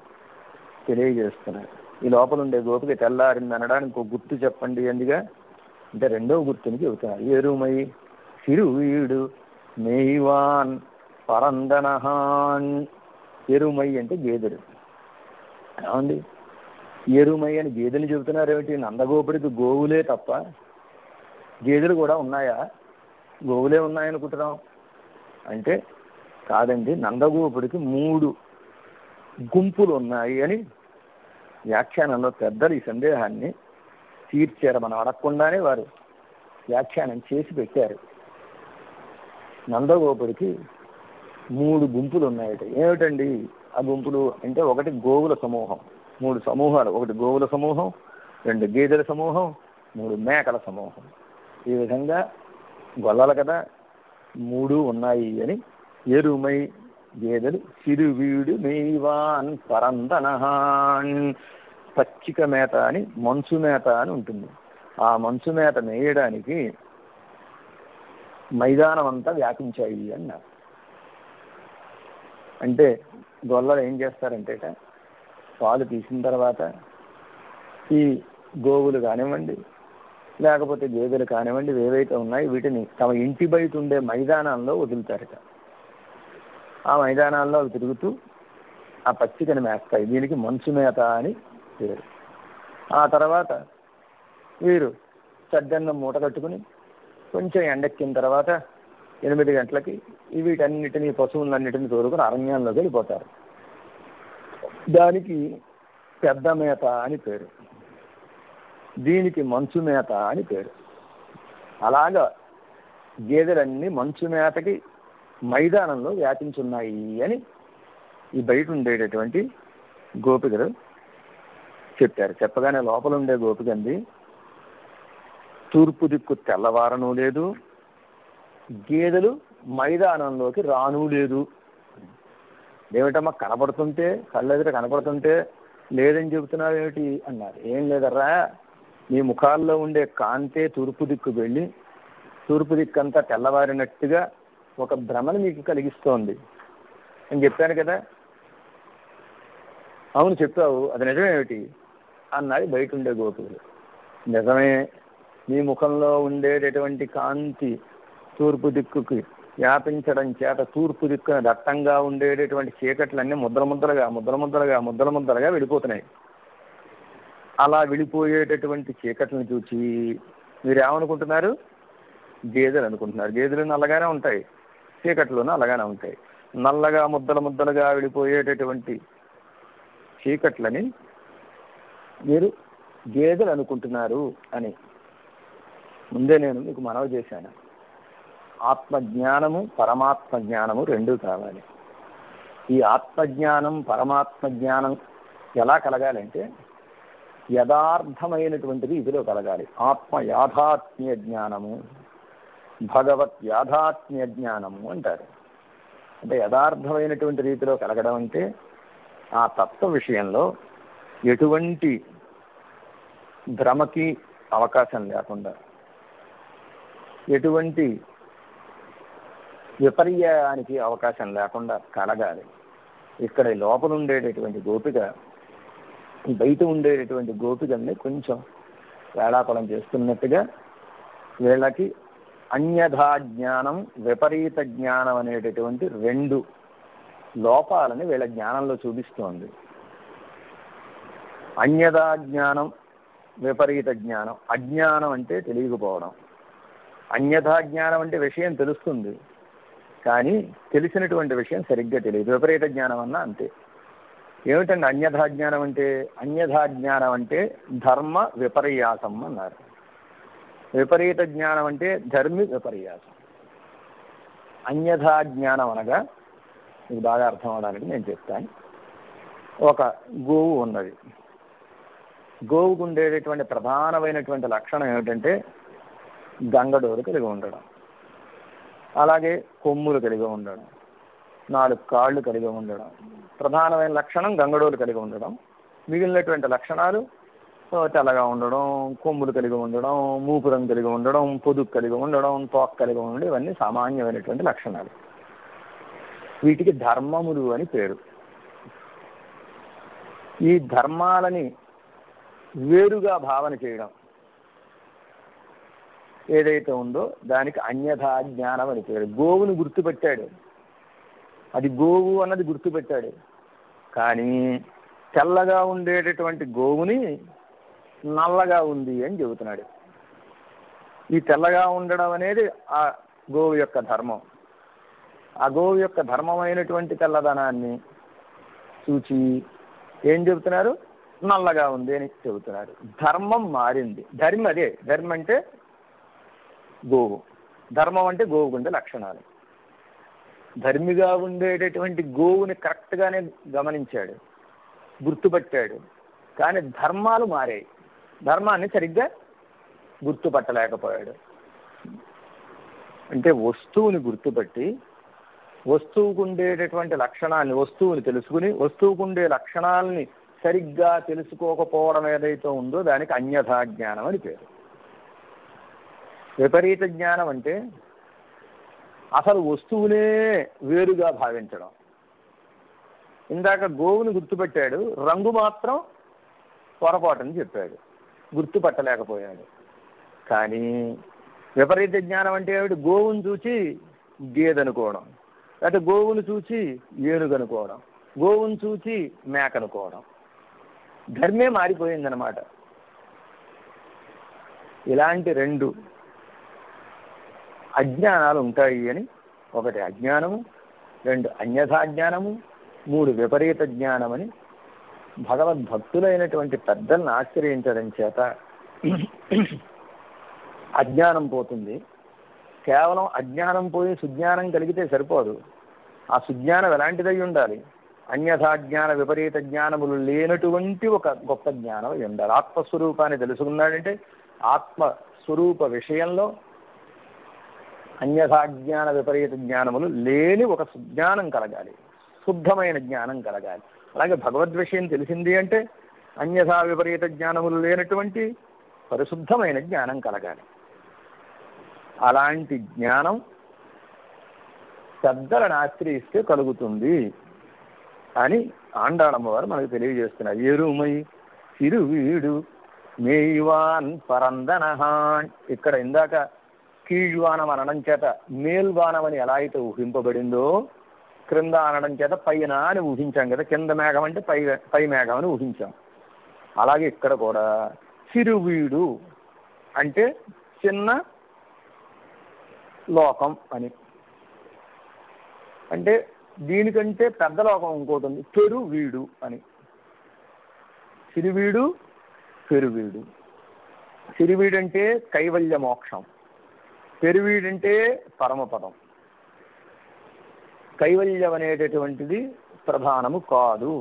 తెలియజేస్తున్నారు. ఈ లోపల ఉండే గోపిక తెల్లారింది అనడానికి ఒక గుర్తు చెప్పండి అందుగా అంటే రెండవ గుర్తుని చెబుతున్నారు. ఎరుమై సిరువీడు మేయివాన్ పరందనహాన్. ఎరుమై అంటే గేదెలు. ఏమండి ఎరుమై అని గేదెలు చెబుతున్నారు ఏమిటి? నందగోపుడికి గోవులే తప్ప గేదెలు కూడా ఉన్నాయా? గోవులే ఉన్నాయనుకుంటున్నాం అంటే కాదండి, నందగోపుడికి 3 గుంపులు ఉన్నాయి అని వ్యాఖ్యానంలో పెద్దలు ఈ సందేహాన్ని తీర్చారు. మనం అడగకుండానే వారు వ్యాఖ్యానం చేసి పెట్టారు. నందగోపుడికి 3 గుంపులు ఉన్నాయట. ఏమిటండి ఆ గుంపులు అంటే? ఒకటి గోవుల సమూహం, 3 సమూహాలు. ఒకటి గోవుల సమూహం, 2 గేదెల సమూహం, 3 మేకల సమూహం. ఈ విధంగా గొల్లలు కదా 3 ఉన్నాయి అని ఎరుమై గేదెలు, సిరువీడు మేయివాన్ పరందనహాన్. పచ్చిక మేత అని మంచు మేత అని ఉంటుంది. ఆ మంచు మేత మేయడానికి మైదానం అంతా వ్యాపించాయి అన్నారు. అంటే గొల్లలు ఏం చేస్తారంటే పాలు తీసిన తర్వాత ఈ గోవులు కానివ్వండి, లేకపోతే గేదెలు కానివ్వండి ఏవైతే ఉన్నాయి వీటిని తమ ఇంటి బయట ఉండే మైదానాల్లో వదులుతారట. ఆ మైదానాల్లో అవి తిరుగుతూ ఆ పచ్చికని మేస్తాయి. దీనికి మంచు మేత అని పేరు. ఆ తర్వాత వీరు సద్దన్నం మూట కట్టుకుని కొంచెం ఎండెక్కిన తర్వాత 8 గంటలకి వీటన్నిటినీ పశువులన్నిటినీ తోలుకొని అరణ్యంలోకి వెళ్ళిపోతారు. దానికి పెద్ద మేత అని పేరు, దీనికి మంచు మేత అని పేరు. అలాగా గేదెలన్నీ మంచు మేతకి మైదానంలో వ్యాపించున్నాయి అని ఈ బయట ఉండేటటువంటి గోపికలు చెప్పారు. చెప్పగానే లోపల ఉండే గోపికంది, తూర్పు దిక్కు తెల్లవారను లేదు, గేదెలు మైదానంలోకి రాను లేదు. ఏమిటమ్మా కనపడుతుంటే, కళ్ళెదుట కనపడుతుంటే లేదని చెబుతున్నావు ఏమిటి అన్నారు. ఏం లేదర్రా, నీ ముఖాల్లో ఉండే కాంతే తూర్పు దిక్కు వెళ్ళి తూర్పు దిక్కంతా తెల్లవారినట్టుగా ఒక భ్రమను మీకు కలిగిస్తోంది అని చెప్పాను కదా. అవును చెప్పావు, అది నిజమేమిటి అన్నది బయట ఉండే గోపికలు. నిజమే, నీ ముఖంలో ఉండేటటువంటి కాంతి తూర్పు దిక్కుకి వ్యాపించడం చేత తూర్పు దిక్కున దట్టంగా ఉండేటటువంటి చీకట్లన్నీ ముద్దలుగా వెళ్ళిపోతున్నాయి. అలా వెళ్ళిపోయేటటువంటి చీకట్లను చూసి మీరేమనుకుంటున్నారు? గేదెలు అనుకుంటున్నారు. గేదెలు నల్లగానే ఉంటాయి, చీకట్లోనూ అలాగానే ఉంటాయి. నల్లగా ముద్దలుగా వెళ్ళిపోయేటటువంటి చీకట్లని మీరు గేదెలు అనుకుంటున్నారు అని ముందే నేను మీకు మనవి చేశాను. ఆత్మజ్ఞానము పరమాత్మ జ్ఞానము రెండూ కావాలి. ఈ ఆత్మజ్ఞానం పరమాత్మ జ్ఞానం ఎలా కలగాలంటే యథార్థమైనటువంటిది ఇదిలో కలగాలి. ఆత్మ యాథాత్మ్య జ్ఞానము, భగవత్ యాథాత్మ్య జ్ఞానము అంటారు. అంటే యథార్థమైనటువంటి రీతిలో కలగడం అంటే ఆ తత్వ విషయంలో ఎటువంటి భ్రమకి అవకాశం లేకుండా, ఎటువంటి విపర్యానికి అవకాశం లేకుండా కలగాలి. ఇక్కడ లోపల ఉండేటటువంటి గోపిక బయట ఉండేటటువంటి గోపికల్ని కొంచెం వేళాకుళం చేస్తున్నట్టుగా వీళ్ళకి అన్యథా జ్ఞానం విపరీత జ్ఞానం అనేటటువంటి 2 లోపాలని వీళ్ళ జ్ఞానంలో చూపిస్తోంది. అన్యథా జ్ఞానం, విపరీత జ్ఞానం. అజ్ఞానం అంటే తెలియకపోవడం, అన్యథా జ్ఞానం అంటే విషయం తెలుస్తుంది కానీ తెలిసినటువంటి విషయం సరిగ్గా తెలియదు. విపరీత జ్ఞానం అన్నా అంతే. ఏమిటండి అన్యథా జ్ఞానం అంటే? అన్యథా జ్ఞానం అంటే ధర్మ విపర్యాసం అన్నారు. విపరీత జ్ఞానం అంటే ధర్మి విపర్యాసం. అన్యథా జ్ఞానం అనగా మీకు బాగా అర్థం అవడానికి నేను చెప్తాను. ఒక గోవు ఉన్నది. గోవుకు ఉండేటటువంటి ప్రధానమైనటువంటి లక్షణం ఏమిటంటే గంగడోరు కలిగి ఉండడం, అలాగే కొమ్ములు కలిగి ఉండడం, 4 కాళ్ళు కలిగి ఉండడం. ప్రధానమైన లక్షణం గంగడోలు కలిగి ఉండడం. మిగిలినటువంటి లక్షణాలు తెల్లగా ఉండడం, కొమ్ములు కలిగి ఉండడం, మూపురం కలిగి ఉండడం, పొదుగు కలిగి ఉండడం, తోక కలిగి ఉండడం, ఇవన్నీ సామాన్యమైనటువంటి లక్షణాలు. వీటికి ధర్మములు అని పేరు. ఈ ధర్మాలని వేరుగా భావన చేయడం ఏదైతే ఉందో దానికి అన్యథా జ్ఞానం అని పేరు. గోవుని గుర్తుపెట్టాడు, అది గోవు అన్నది గుర్తుపెట్టాడు, కానీ తెల్లగా ఉండేటటువంటి గోవుని నల్లగా ఉంది అని చెబుతున్నాడు. ఈ తెల్లగా ఉండడం అనేది ఆ గోవు యొక్క ధర్మం. ఆ గోవు యొక్క ధర్మమైనటువంటి తెల్లదనాన్ని చూచి ఏం చెబుతున్నారు? నల్లగా ఉంది అని చెబుతున్నారు. ధర్మం మారింది. ధర్మం అదే. ధర్మం అంటే గోవు, ధర్మం అంటే గోవుకుండే లక్షణాలు. ధర్మిగా ఉండేటటువంటి గోవుని కరెక్ట్గానే గమనించాడు, గుర్తుపట్టాడు, కానీ ధర్మాలు మారాయి. ధర్మాన్ని సరిగ్గా గుర్తుపట్టలేకపోయాడు. అంటే వస్తువుని గుర్తుపట్టి వస్తువుకు ఉండేటటువంటి లక్షణాన్ని, వస్తువుని తెలుసుకుని వస్తువుకు ఉండే లక్షణాలని సరిగ్గా తెలుసుకోకపోవడం ఏదైతే ఉందో దానికి అన్యథా జ్ఞానం అని పేరు. విపరీత జ్ఞానం అంటే అసలు వస్తువునే వేరుగా భావించడం. ఇందాక గోవుని గుర్తుపెట్టాడు, రంగు మాత్రం పొరపాటుని చెప్పాడు, గుర్తుపట్టలేకపోయాడు. కానీ విపరీత జ్ఞానం అంటే ఏమిటి? గోవును చూచి గేదనుకోవడం, లేకపోతే గోవును చూచి ఏనుగు అనుకోవడం, గోవును చూచి మేక అనుకోవడం. ధర్మే మారిపోయిందనమాట. ఇలాంటి 2 అజ్ఞానాలు ఉంటాయి అని, ఒకటి అజ్ఞానము, 2 అన్యథా జ్ఞానము, 3 విపరీత జ్ఞానమని భగవద్భక్తులైనటువంటి పెద్దలను ఆశ్రయించడం చేత అజ్ఞానం పోతుంది. కేవలం అజ్ఞానం పోయి సుజ్ఞానం కలిగితే సరిపోదు. ఆ సుజ్ఞానం ఎలాంటిదై ఉండాలి? అన్యథా జ్ఞాన విపరీత జ్ఞానములు లేనటువంటి ఒక గొప్ప జ్ఞానం ఉండాలి. ఆత్మస్వరూపాన్ని తెలుసుకున్నాడంటే ఆత్మస్వరూప విషయంలో అన్యథా జ్ఞాన విపరీత జ్ఞానములు లేని ఒక సుజ్ఞానం కలగాలి, శుద్ధమైన జ్ఞానం కలగాలి. అలాగే భగవద్విషయం తెలిసింది అంటే అన్యథా విపరీత జ్ఞానములు లేనటువంటి పరిశుద్ధమైన జ్ఞానం కలగాలి. అలాంటి జ్ఞానం పెద్దలను ఆశ్రయిస్తే కలుగుతుంది అని ఆండాళమ్మ వారు మనకు తెలియజేస్తున్నారు. ఎరుమై తిరువీడు మేయివాన్ పరందనహాన్. ఇక్కడ ఇందాక కీழ்వానం అనడం చేత మేల్వానం అని ఎలా అయితే ఊహింపబడిందో, క్రింద అనడం చేత పైన అని ఊహించాం కదా. కింద మేఘం అంటే పై మేఘం అని ఊహించాం. అలాగే ఇక్కడ కూడా చిరువీడు అంటే చిన్న లోకం అని, అంటే దీనికంటే పెద్ద లోకం ఇంకోటి ఉంది, పెరువీడు అని. చిరువీడు, పెరువీడు. చిరువీడు అంటే కైవల్య మోక్షం, పెరువీడంటే పరమపదం. కైవల్యం అనేటటువంటిది ప్రధానము కాదు,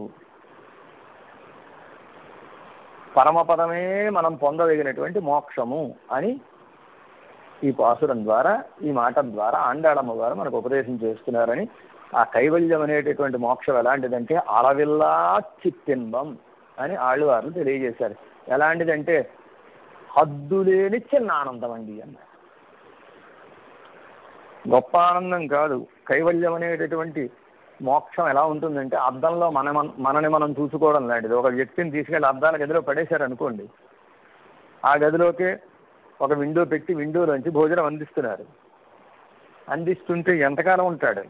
పరమపదమే మనం పొందదగినటువంటి మోక్షము అని ఈ పాసురం ద్వారా, ఈ మాట ద్వారా ఆండాళమ్మ గారు మనకు ఉపదేశం చేస్తున్నారని. ఆ కైవల్యం అనేటటువంటి మోక్షం ఎలాంటిదంటే అలవిల్లా చిత్తింబం అని ఆళ్ళవారు తెలియజేశారు. ఎలాంటిదంటే హద్దులేని చిన్న ఆనందం అండి అన్నారు. గొప్ప ఆనందం కాదు. కైవల్యం అనేటటువంటి మోక్షం ఎలా ఉంటుందంటే అద్దంలో మనని మనం చూసుకోవడం లాంటిది. ఒక వ్యక్తిని తీసుకెళ్ళి అద్దాల గదిలో పడేశారనుకోండి, ఆ గదిలోకి ఒక విండో పెట్టి విండోలోంచి భోజనం అందిస్తున్నారు. అందిస్తుంటే ఎంతకాలం ఉంటాడు?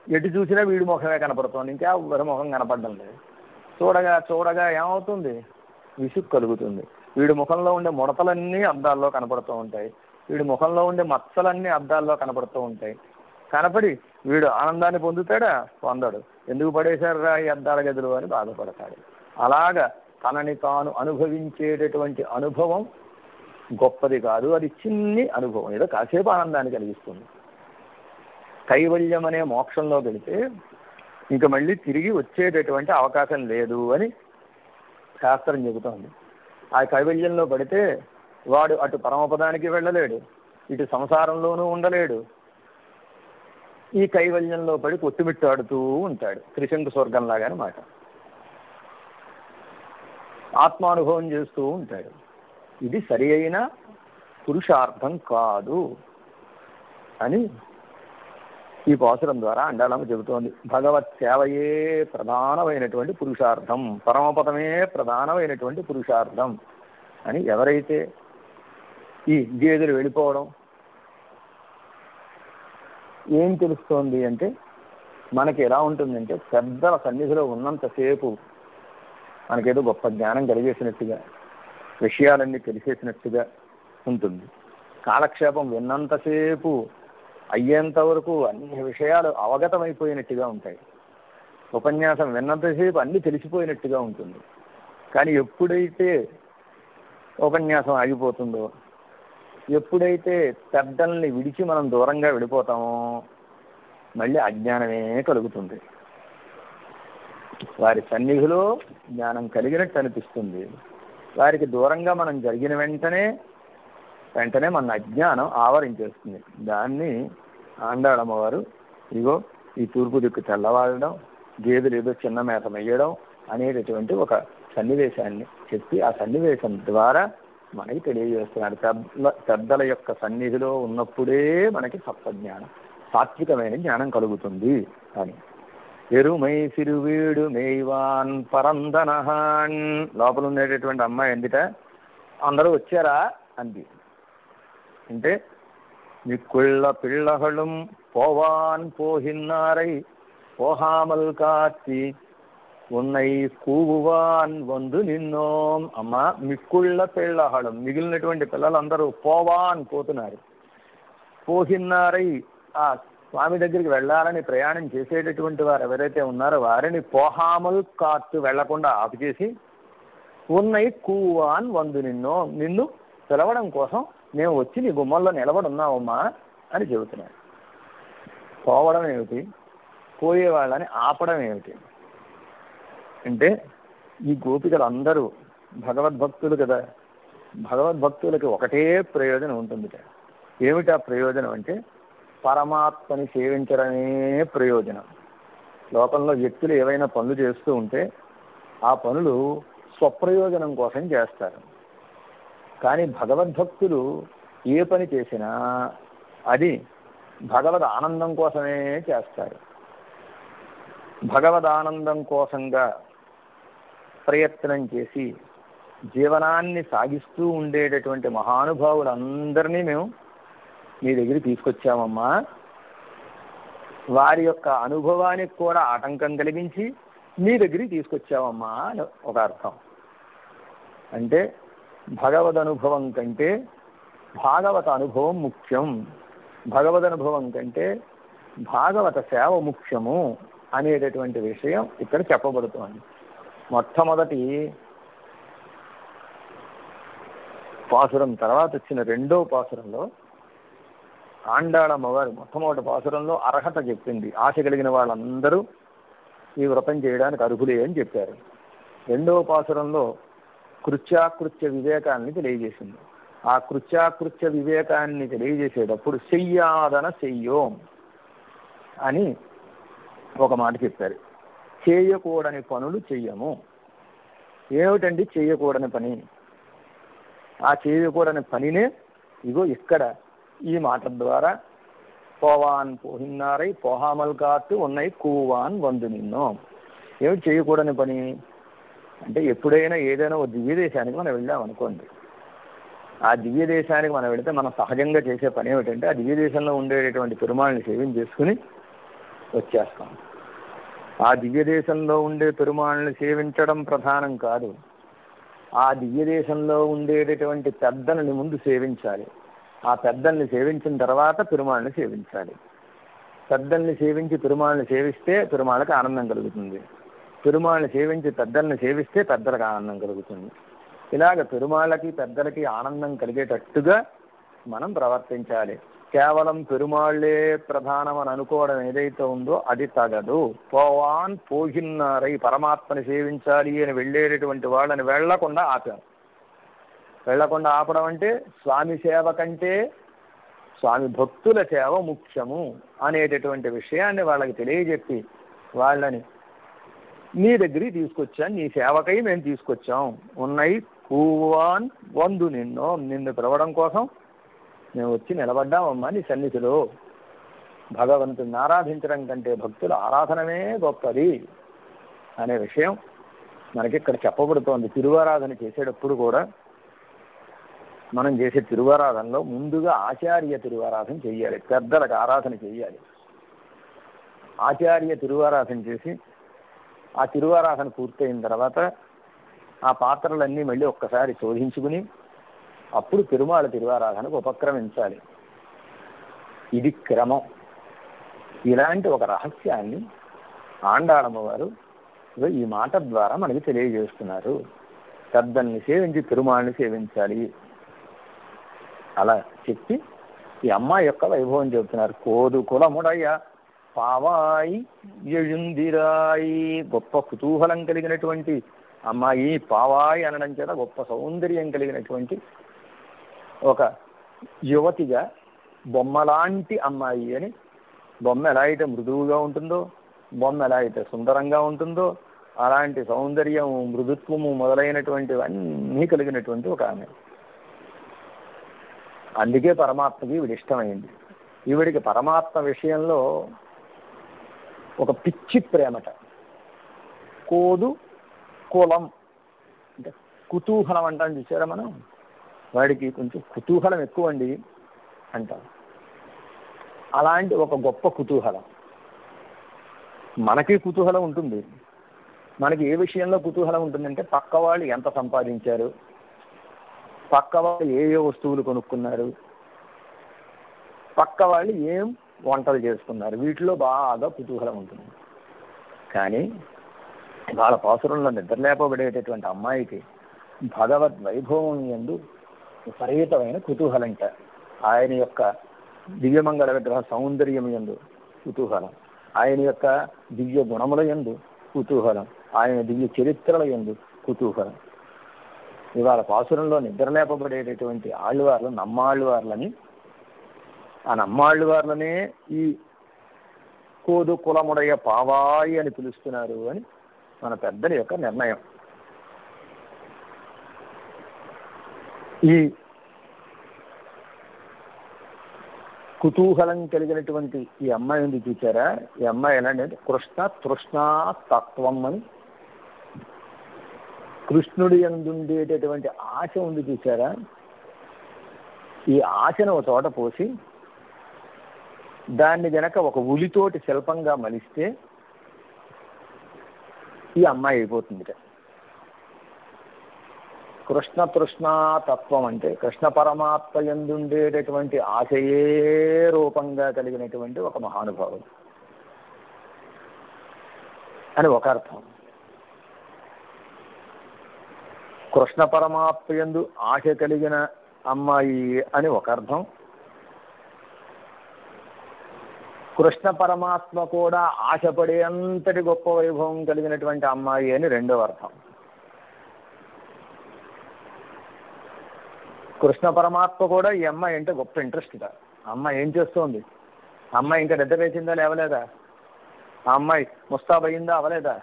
ఎటు చూసినా వీడి ముఖమే కనపడుతుంది, ఇంకా ఎవరి ముఖం కనపడడం లేదు. చూడగా చూడగా ఏమవుతుంది? విసుగు కలుగుతుంది. వీడి ముఖంలో ఉండే ముడతలన్నీ అద్దాల్లో కనపడుతూ ఉంటాయి, వీడి ముఖంలో ఉండే మచ్చలన్నీ అద్దాల్లో కనపడుతూ ఉంటాయి. కనపడి వీడు ఆనందాన్ని పొందుతాడా? పొందడు. ఎందుకు పడేశారా ఈ అద్దాల గదులు అని బాధపడతాడు. అలాగా తనని తాను అనుభవించేటటువంటి అనుభవం గొప్పది కాదు, అది చిన్ని అనుభవం, ఏదో కాసేపు ఆనందాన్ని కలిగిస్తుంది. కైవల్యం అనే మోక్షంలో వెళితే ఇంక మళ్ళీ తిరిగి వచ్చేటటువంటి అవకాశం లేదు అని శాస్త్రం చెబుతోంది. ఆ కైవల్యంలో పడితే వాడు అటు పరమపదానికి వెళ్ళలేడు, ఇటు సంసారంలోనూ ఉండలేడు. ఈ కైవల్యంలో పడి కొట్టుమిట్టాడుతూ ఉంటాడు, త్రిశంకు స్వర్గంలాగా అన్నమాట. ఆత్మానుభవం చేస్తూ ఉంటాడు. ఇది సరి అయిన పురుషార్థం కాదు అని ఈ పాసురం ద్వారా అండాళమ్మ చెబుతోంది. భగవత్ సేవయే ప్రధానమైనటువంటి పురుషార్థం, పరమపదమే ప్రధానమైనటువంటి పురుషార్థం అని ఎవరైతే ఈ గేదెలు వెళ్ళిపోవడం ఏం తెలుస్తోంది అంటే, మనకి ఎలా ఉంటుందంటే పెద్దల సన్నిధిలో ఉన్నంతసేపు మనకేదో గొప్ప జ్ఞానం కలిగేసినట్టుగా, విషయాలన్నీ తెలిసేసినట్టుగా ఉంటుంది. కాలక్షేపం విన్నంతసేపు అయ్యేంత వరకు అన్ని విషయాలు అవగతమైపోయినట్టుగా ఉంటాయి. ఉపన్యాసం విన్నంతసేపు అన్నీ తెలిసిపోయినట్టుగా ఉంటుంది. కానీ ఎప్పుడైతే ఉపన్యాసం ఆగిపోతుందో, ఎప్పుడైతే పెద్దల్ని విడిచి మనం దూరంగా వెళ్ళిపోతామో మళ్ళీ అజ్ఞానమే కలుగుతుంది. వారి సన్నిధిలో జ్ఞానం కలిగినట్టు అనిపిస్తుంది. వారికి దూరంగా మనం జరిగిన వెంటనే మన అజ్ఞానం ఆవరించేస్తుంది. దాన్ని ఆండాళమ్మ వారు ఇగో ఈ తూర్పు దిక్కు తెల్లవాడడం, గేదెలు ఏదో చిన్న మేత మెయ్యడం అనేటటువంటి ఒక సన్నివేశాన్ని చెప్పి ఆ సన్నివేశం ద్వారా మనకి తెలియజేస్తున్నారు. పెద్దల యొక్క సన్నిధిలో ఉన్నప్పుడే మనకి సత్వజ్ఞానం, సాత్వికమైన జ్ఞానం కలుగుతుంది అని. ఎరుమై సిరువీడు మేయివాన్ పరందనహాన్. లోపల ఉండేటటువంటి అమ్మాయి ఎందుట అందరూ వచ్చారా అంది. అంటే మిక్కుళ్ళ పిల్లహళం పోవాన్ పోహిన్నారై పోహామల్ కాచి ఉన్నై కూవాన్ వందు నిన్నోం. అమ్మ మిక్కుళ్ళ పిల్లహళం, మిగిలినటువంటి పిల్లలందరూ పోవాన్ పోతున్నారు, పోహిన్నారై ఆ స్వామి దగ్గరికి వెళ్ళాలని ప్రయాణం చేసేటటువంటి వారు ఎవరైతే ఉన్నారో వారిని పోహామల్ కాత్తు వెళ్లకుండా ఆపుచేసి ఉన్నై కూవాన్ వందు నిన్నో, నిన్ను పిలవడం కోసం మేము వచ్చి నీ గుమ్మల్లో నిలబడున్నామమ్మా అని చెబుతున్నారు. పోవడం ఏమిటి, పోయే వాళ్ళని ఆపడం ఏమిటి అంటే ఈ గోపికలు అందరూ భగవద్భక్తులు కదా. భగవద్భక్తులకి ఒకటే ప్రయోజనం ఉంటుంది. ఏమిటా ప్రయోజనం అంటే పరమాత్మని సేవించడమే ప్రయోజనం. లోకంలో వ్యక్తులు ఏవైనా పనులు చేస్తూ ఉంటే ఆ పనులు స్వప్రయోజనం కోసం చేస్తారు. కానీ భగవద్భక్తులు ఏ పని చేసినా అది భగవద్ ఆనందం కోసమే చేస్తారు. భగవద్ ఆనందం కోసంగా ప్రయత్నం చేసి జీవనాన్ని సాగిస్తూ ఉండేటటువంటి మహానుభావులందరినీ మేము మీ దగ్గరికి తీసుకొచ్చామమ్మా. వారి యొక్క అనుభవానికి కూడా ఆటంకం కలిగించి మీ దగ్గరికి తీసుకొచ్చామమ్మా అని ఒక అర్థం. అంటే భగవద్ అనుభవం కంటే భాగవత అనుభవం ముఖ్యం, భగవద్ అనుభవం కంటే భాగవత సేవ ముఖ్యము అనేటటువంటి విషయం ఇక్కడ చెప్పబడుతోంది. మొట్టమొదటి పాసురం తర్వాత వచ్చిన రెండో పాసురంలో ఆండాళమ్మవారు మొట్టమొదటి పాసురంలో అర్హత చెప్పింది. ఆశ కలిగిన వాళ్ళందరూ ఈ వ్రతం చేయడానికి అర్హులే అని చెప్పారు. రెండవ పాసురంలో కృత్యాకృత్య వివేకాన్ని తెలియజేసింది. ఆ కృత్యాకృత్య వివేకాన్ని తెలియజేసేటప్పుడు చెయ్యాదన చెయ్యోం అని ఒక మాట చెప్పారు. చేయకూడని పనులు చెయ్యము. ఏమిటండి చేయకూడని పని? ఆ చేయకూడని పనినే ఇగో ఇక్కడ ఈ మాట ద్వారా పోవాన్ పోహిన్నారై పోహామల్ కాత్తు ఉన్నై కూవాన్ వందు నిన్నో. ఏమిటి చేయకూడని పని అంటే ఎప్పుడైనా ఏదైనా ఒక దివ్య దేశానికి మనం వెళ్ళామనుకోండి, ఆ దివ్య దేశానికి మనం వెళితే మనం సహజంగా చేసే పని ఏమిటంటే ఆ దివ్య దేశంలో ఉండేటటువంటి పెరుమాళ్ళని సేవించేసుకుని వచ్చేస్తాం. ఆ దివ్య దేశంలో ఉండే పెరుమాళ్ళని సేవించడం ప్రధానం కాదు. ఆ దివ్య దేశంలో ఉండేటటువంటి పెద్దలని ముందు సేవించాలి. ఆ పెద్దల్ని సేవించిన తర్వాత పెరుమాళ్ళని సేవించాలి. పెద్దల్ని సేవించి పెరుమాళ్ళని సేవిస్తే పెరుమాళ్ళకి ఆనందం కలుగుతుంది. పెరుమాళ్ళని సేవించి పెద్దల్ని సేవిస్తే పెద్దలకు ఆనందం కలుగుతుంది. ఇలాగ పెరుమాళ్ళకి పెద్దలకి ఆనందం కలిగేటట్టుగా మనం ప్రవర్తించాలి. కేవలం పెరుమాళ్లే ప్రధానం అని అనుకోవడం ఏదైతే ఉందో అది తగదు. పోవాన్ పోహిన్నారై పరమాత్మని సేవించాలి అని వెళ్ళేటటువంటి వాళ్ళని వెళ్లకుండా ఆపాను. వెళ్లకుండా ఆపడం అంటే స్వామి సేవ కంటే స్వామి భక్తుల సేవ ముఖ్యము అనేటటువంటి విషయాన్ని వాళ్ళకి తెలియజెప్పి వాళ్ళని నీ దగ్గరికి తీసుకొచ్చాను, నీ సేవకై మేము తీసుకొచ్చాం. ఉన్నాయి కూవాన్ వందు నిన్నో, నిన్ను పిలవడం కోసం మేము వచ్చి నిలబడ్డామమ్మా నీ సన్నిధిలో. భగవంతుని ఆరాధించడం కంటే భక్తుల ఆరాధనమే గొప్పది అనే విషయం మనకి ఇక్కడ చెప్పబడుతోంది. తిరువారాధన చేసేటప్పుడు కూడా మనం చేసే తిరువారాధనలో ముందుగా ఆచార్య తిరువారాధన చెయ్యాలి, పెద్దలకు ఆరాధన చెయ్యాలి. ఆచార్య తిరువారాధన చేసి ఆ తిరువారాధన పూర్తయిన తర్వాత ఆ పాత్రలన్నీ మళ్ళీ ఒక్కసారి శోధించుకుని అప్పుడు పెరుమాళ తిరువారాధనకు ఉపక్రమించాలి. ఇది క్రమం. ఇలాంటి ఒక రహస్యాన్ని ఆండాళమ్మవారు ఈ మాట ద్వారా మనకి తెలియజేస్తున్నారు. పెద్దల్ని సేవించి పెరుమాళ్ళని సేవించాలి అలా చెప్పి ఈ అమ్మాయి యొక్క వైభవం చెబుతున్నారు. కోదు కులముడయ్య పావాయి ఎഴുందిరాయి, గొప్ప కుతూహలం కలిగినటువంటి అమ్మాయి. పావాయి అనడం చేత గొప్ప సౌందర్యం కలిగినటువంటి ఒక యువతిగా బొమ్మలాంటి అమ్మాయి అని. బొమ్మ ఎలా అయితే మృదువుగా ఉంటుందో, బొమ్మ ఎలా అయితే సుందరంగా ఉంటుందో అలాంటి సౌందర్యము, మృదుత్వము మొదలైనటువంటివన్నీ కలిగినటువంటి ఒక ఆమె. అందుకే పరమాత్మకి ఈవిడ ఇష్టమైంది. ఈవిడికి పరమాత్మ విషయంలో ఒక పిచ్చి ప్రేమట. కోదు కులం అంటే కుతూహలం అంటాను చూసారా మనం. వాడికి కొంచెం కుతూహలం ఎక్కువ అండి. అంటారు. అలాంటి ఒక గొప్ప కుతూహలం మనకి కుతూహలం ఉంటుంది. మనకి ఏ విషయంలో కుతూహలం ఉంటుందంటే పక్క వాళ్ళు ఎంత సంపాదించారు, పక్క వాళ్ళు ఏ ఏ వస్తువులు కొనుక్కున్నారు, పక్క వాళ్ళు ఏం వంటలు చేసుకున్నారు, వీటిలో బాగా కుతూహలం ఉంటుంది. కానీ వాళ్ళ పాసురంలో నిద్రలేపబడేటటువంటి అమ్మాయికి భగవద్ వైభవం యందు విపరీతమైన కుతూహలంట. ఆయన యొక్క దివ్యమంగళ విగ్రహ సౌందర్యం యందు కుతూహలం, ఆయన యొక్క దివ్య గుణముల యందు కుతూహలం, ఆయన దివ్య చరిత్రల యందు కుతూహలం. ఇవాళ పాసురంలో నిద్రలేపబడేటటువంటి ఆళ్ళవార్లు నమ్మాళ్ళవార్లని, ఆ నమ్మాళ్ళవార్లనే ఈ కోదు కులముడయ పావాయి అని పిలుస్తున్నారు అని మన పెద్దల యొక్క నిర్ణయం. ఈ కుతూహలం కలిగినటువంటి ఈ అమ్మాయి ఉంది చూచారా, ఈ అమ్మాయి ఎలాంటి కృష్ణ తృష్ణా తత్వం అని, కృష్ణుడి యందుండేటటువంటి ఆశ ఉంది చూసారా, ఈ ఆశను ఒక చోట పోసి దాన్ని గనక ఒక ఉలితోటి శిల్పంగా మలిస్తే ఈ అమ్మాయి అయిపోతుంది. కృష్ణ తృష్ణా తత్వం అంటే కృష్ణ పరమాత్మ యందుండేటటువంటి ఆశయే రూపంగా కలిగినటువంటి ఒక మహానుభావుడు అని ఒక అర్థం. కృష్ణ పరమాత్మ యందు ఆశ కలిగిన అమ్మాయి అని ఒక అర్థం. కృష్ణ పరమాత్మ కూడా ఆశపడే అంతటి గొప్ప వైభవం కలిగినటువంటి అమ్మాయి అని రెండవ అర్థం. కృష్ణ పరమాత్మ కూడా ఈ అమ్మాయి అంటే గొప్ప ఇంట్రెస్ట్గా, అమ్మాయి ఏం చేస్తోంది, అమ్మాయి ఇంకా నిద్ర వేసిందా లేవలేదా, ఆ అమ్మాయి ముస్తాబయిందా అవలేదా,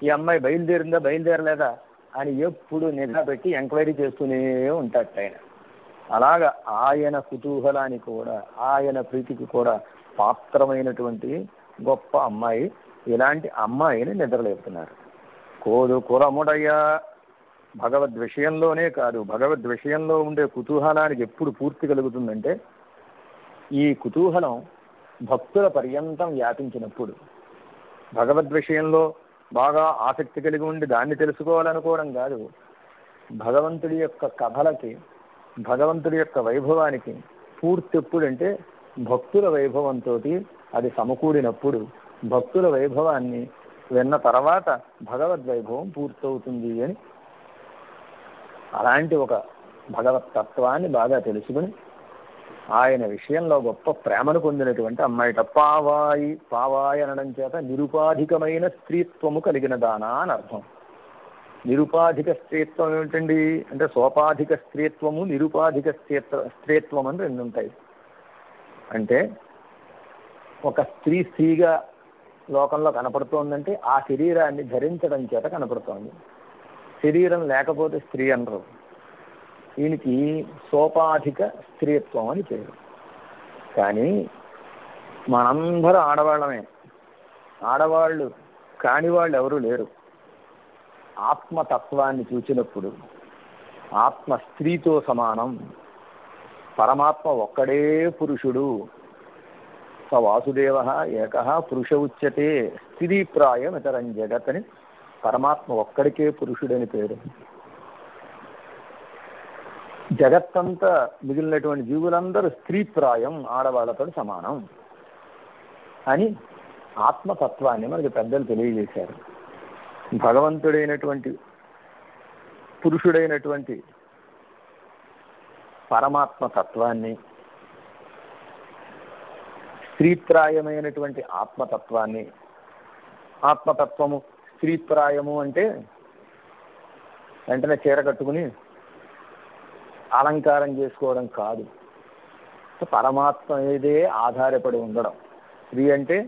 ఈ అమ్మాయి బయలుదేరిందా బయలుదేరలేదా అని ఎప్పుడు నిఘా పెట్టి ఎంక్వైరీ చేస్తూనే ఉంటాడు ఆయన. అలాగా ఆయన కుతూహలానికి కూడా ఆయన ప్రీతికి కూడా పాత్రమైనటువంటి గొప్ప అమ్మాయి. ఇలాంటి అమ్మాయిని నిద్రలేపుతున్నారు. కోదు కులముడయ భగవద్ విషయంలోనే కాదు, భగవద్ విషయంలో ఉండే కుతూహలానికి ఎప్పుడు పూర్తి కలుగుతుందంటే ఈ కుతూహలం భక్తుల పర్యంతం వ్యాపించినప్పుడు. భగవద్ విషయంలో బాగా ఆసక్తి కలిగి ఉండి దాన్ని తెలుసుకోవాలనుకోవడం కాదు, భగవంతుడి యొక్క కథలకి భగవంతుడి యొక్క వైభవానికి పూర్తి ఎప్పుడంటే భక్తుల వైభవంతో అది సమకూడినప్పుడు, భక్తుల వైభవాన్ని విన్న తర్వాత భగవద్వైభవం పూర్తవుతుంది అని. అలాంటి ఒక భగవత్ తత్వాన్ని బాగా తెలుసుకుని ఆయన విషయంలో గొప్ప ప్రేమను పొందినటువంటి అమ్మాయిట. పావాయి, పావాయి అనడం చేత నిరుపాధికమైన స్త్రీత్వము కలిగిన దానా అని అర్థం. నిరుపాధిక స్త్రీత్వం ఏమిటండి అంటే సోపాధిక స్త్రీత్వము నిరుపాధిక స్త్రీత్వం అని రెండు ఉంటాయి. అంటే ఒక స్త్రీగా లోకంలో కనపడుతోందంటే ఆ శరీరాన్ని ధరించడం చేత కనపడుతోంది. శరీరం లేకపోతే స్త్రీ అనరు. దీనికి సోపాధిక స్త్రీత్వం అని పేరు. కానీ మనందరూ ఆడవాళ్ళమే, ఆడవాళ్ళు కాని వాళ్ళు ఎవరూ లేరు. ఆత్మతత్వాన్ని చూచినప్పుడు ఆత్మ స్త్రీతో సమానం, పరమాత్మ ఒక్కడే పురుషుడు, స వాసుదేవ ఏకః పురుష ఉచ్యతే స్త్రీప్రాయం ఇతరం జగత్ అని, పరమాత్మ ఒక్కడికే పురుషుడని పేరు. జగత్తంతా మిగిలినటువంటి జీవులందరూ స్త్రీప్రాయం, ఆడవాళ్లతో సమానం అని ఆత్మతత్వాన్ని మనకి పెద్దలు తెలియజేశారు. భగవంతుడైనటువంటి పురుషుడైనటువంటి పరమాత్మ తత్వాన్ని, స్త్రీప్రాయమైనటువంటి ఆత్మతత్వాన్ని, ఆత్మతత్వము స్త్రీప్రాయము అంటే వెంటనే చీర కట్టుకుని అలంకారం చేసుకోవడం కాదు, పరమాత్మ మీదే ఆధారపడి ఉండడం. స్త్రీ అంటే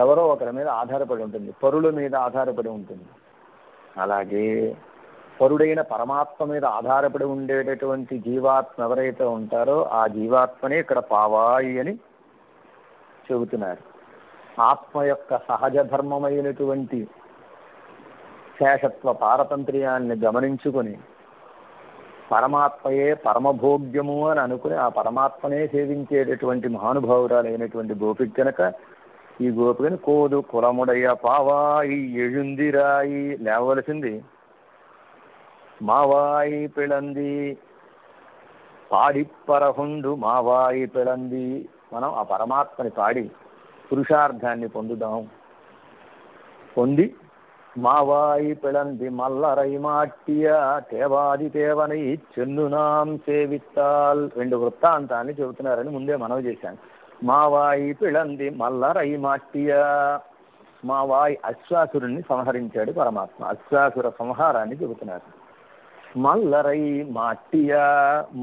ఎవరో ఒకరి మీద ఆధారపడి ఉంటుంది, పరుల మీద ఆధారపడి ఉంటుంది. అలాగే పరుడైన పరమాత్మ మీద ఆధారపడి ఉండేటటువంటి జీవాత్మ ఎవరైతే ఉంటారో ఆ జీవాత్మనే ఇక్కడ పావాయి అని చెబుతున్నారు. ఆత్మ యొక్క సహజ ధర్మమైనటువంటి శేషత్వ పారతంత్ర్యాన్ని గమనించుకొని పరమాత్మయే పరమభోగ్యము అని అనుకుని ఆ పరమాత్మనే సేవించేటటువంటి మహానుభావురాలైనటువంటి గోపిక కనుక ఈ గోపికని కోదు కులముడయ్య పావాయి ఎഴുందిరాయి లేవలసింది, మావాయి పిళంది పాడిప్పరహుండు మావాయి పిళంది. మనం ఆ పరమాత్మని పాడి పురుషార్థాన్ని పొందుదాం. పొంది మావాయి పిళంది మల్లరై మాట్టియ తేవాది తేవనై చెన్నునాం సేవిత్తాల్. 2 వృత్తాంతాన్ని చెబుతున్నారని ముందే మనవి చేశాను. మావాయి పిళంది మల్లరై మాట్టియ, మావాయి అశ్వాసురుణ్ణి సంహరించాడు పరమాత్మ. అశ్వాసుర సంహారాన్ని చెబుతున్నారు. మల్లరై మాట్టియ,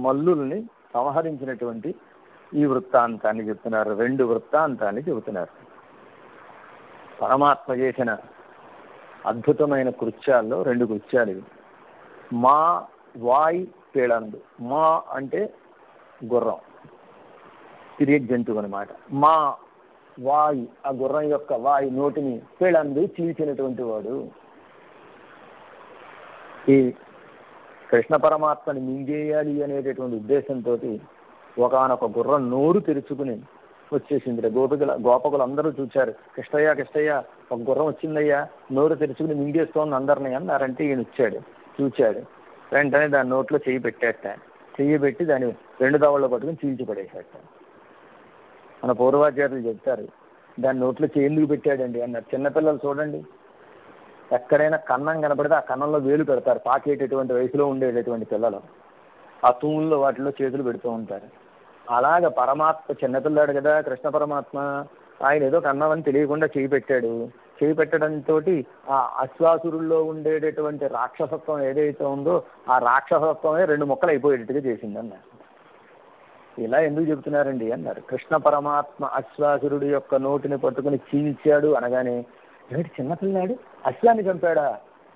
మల్లుల్ని సంహరించినటువంటి ఈ వృత్తాంతాన్ని చెబుతున్నారు. 2 వృత్తాంతాన్ని చెబుతున్నారు. పరమాత్మ చేసిన అద్భుతమైన కృత్యాల్లో 2 కృత్యాలు ఇవి. మా వాయ్ పిళందు. మా అంటే గుర్రం, తిరిగే జంతువు అనమాట. మా వాయ్, ఆ గుర్రం యొక్క వాయ్ నోటిని పిళందు చీల్చినటువంటి వాడు. ఈ కృష్ణ పరమాత్మని మింగేయాలి అనేటటువంటి ఉద్దేశంతో ఒకనొక గుర్రం నోరు తెరుచుకుని వచ్చేసింది. గోపకులు అందరూ చూచారు. కృష్ణయ్య కృష్ణయ్య ఒక గుర్రం వచ్చిందయ్యా, నోరు తెరుచుకుని మింగేస్తోంది అందరినీ అన్నారంటే ఈయన చూచాడు. వెంటనే దాని నోట్లో చెయ్యి పెట్టేట. చెయ్యి పెట్టి దాన్ని 2 దవళ్ళు పట్టుకుని చీల్చి పడేసేట. మన పూర్వాచార్యులు చెప్తారు, దాని నోట్లో చెయ్యి ఎందుకు పెట్టాడండి అన్నారు. చిన్నపిల్లలు చూడండి, ఎక్కడైనా కన్నం కనపడితే ఆ కన్నంలో వేలు పెడతారు. పాకేటటువంటి వయసులో ఉండేటటువంటి పిల్లలు ఆ తూముల్లో వాటిలో చేతులు పెడుతూ ఉంటారు. అలాగ పరమాత్మ చిన్నపిల్లాడు కదా కృష్ణ పరమాత్మ, ఆయన ఏదో కన్నామని తెలియకుండా చేయి పెట్టాడు. చేయి పెట్టడంతో ఆ అశ్వాసురుల్లో ఉండేటటువంటి రాక్షసత్వం ఏదైతే ఉందో ఆ రాక్షసత్వమే 2 ముక్కలు అయిపోయేటట్టుగా చేసిందన్నారు. ఇలా ఎందుకు చెబుతున్నారండి అన్నారు. కృష్ణ పరమాత్మ అశ్వాసురుడి యొక్క నోటిని పట్టుకుని చీల్చాడు అనగానే, ఏమిటి చిన్నపిల్లాడు అశ్వాన్ని చంపాడా,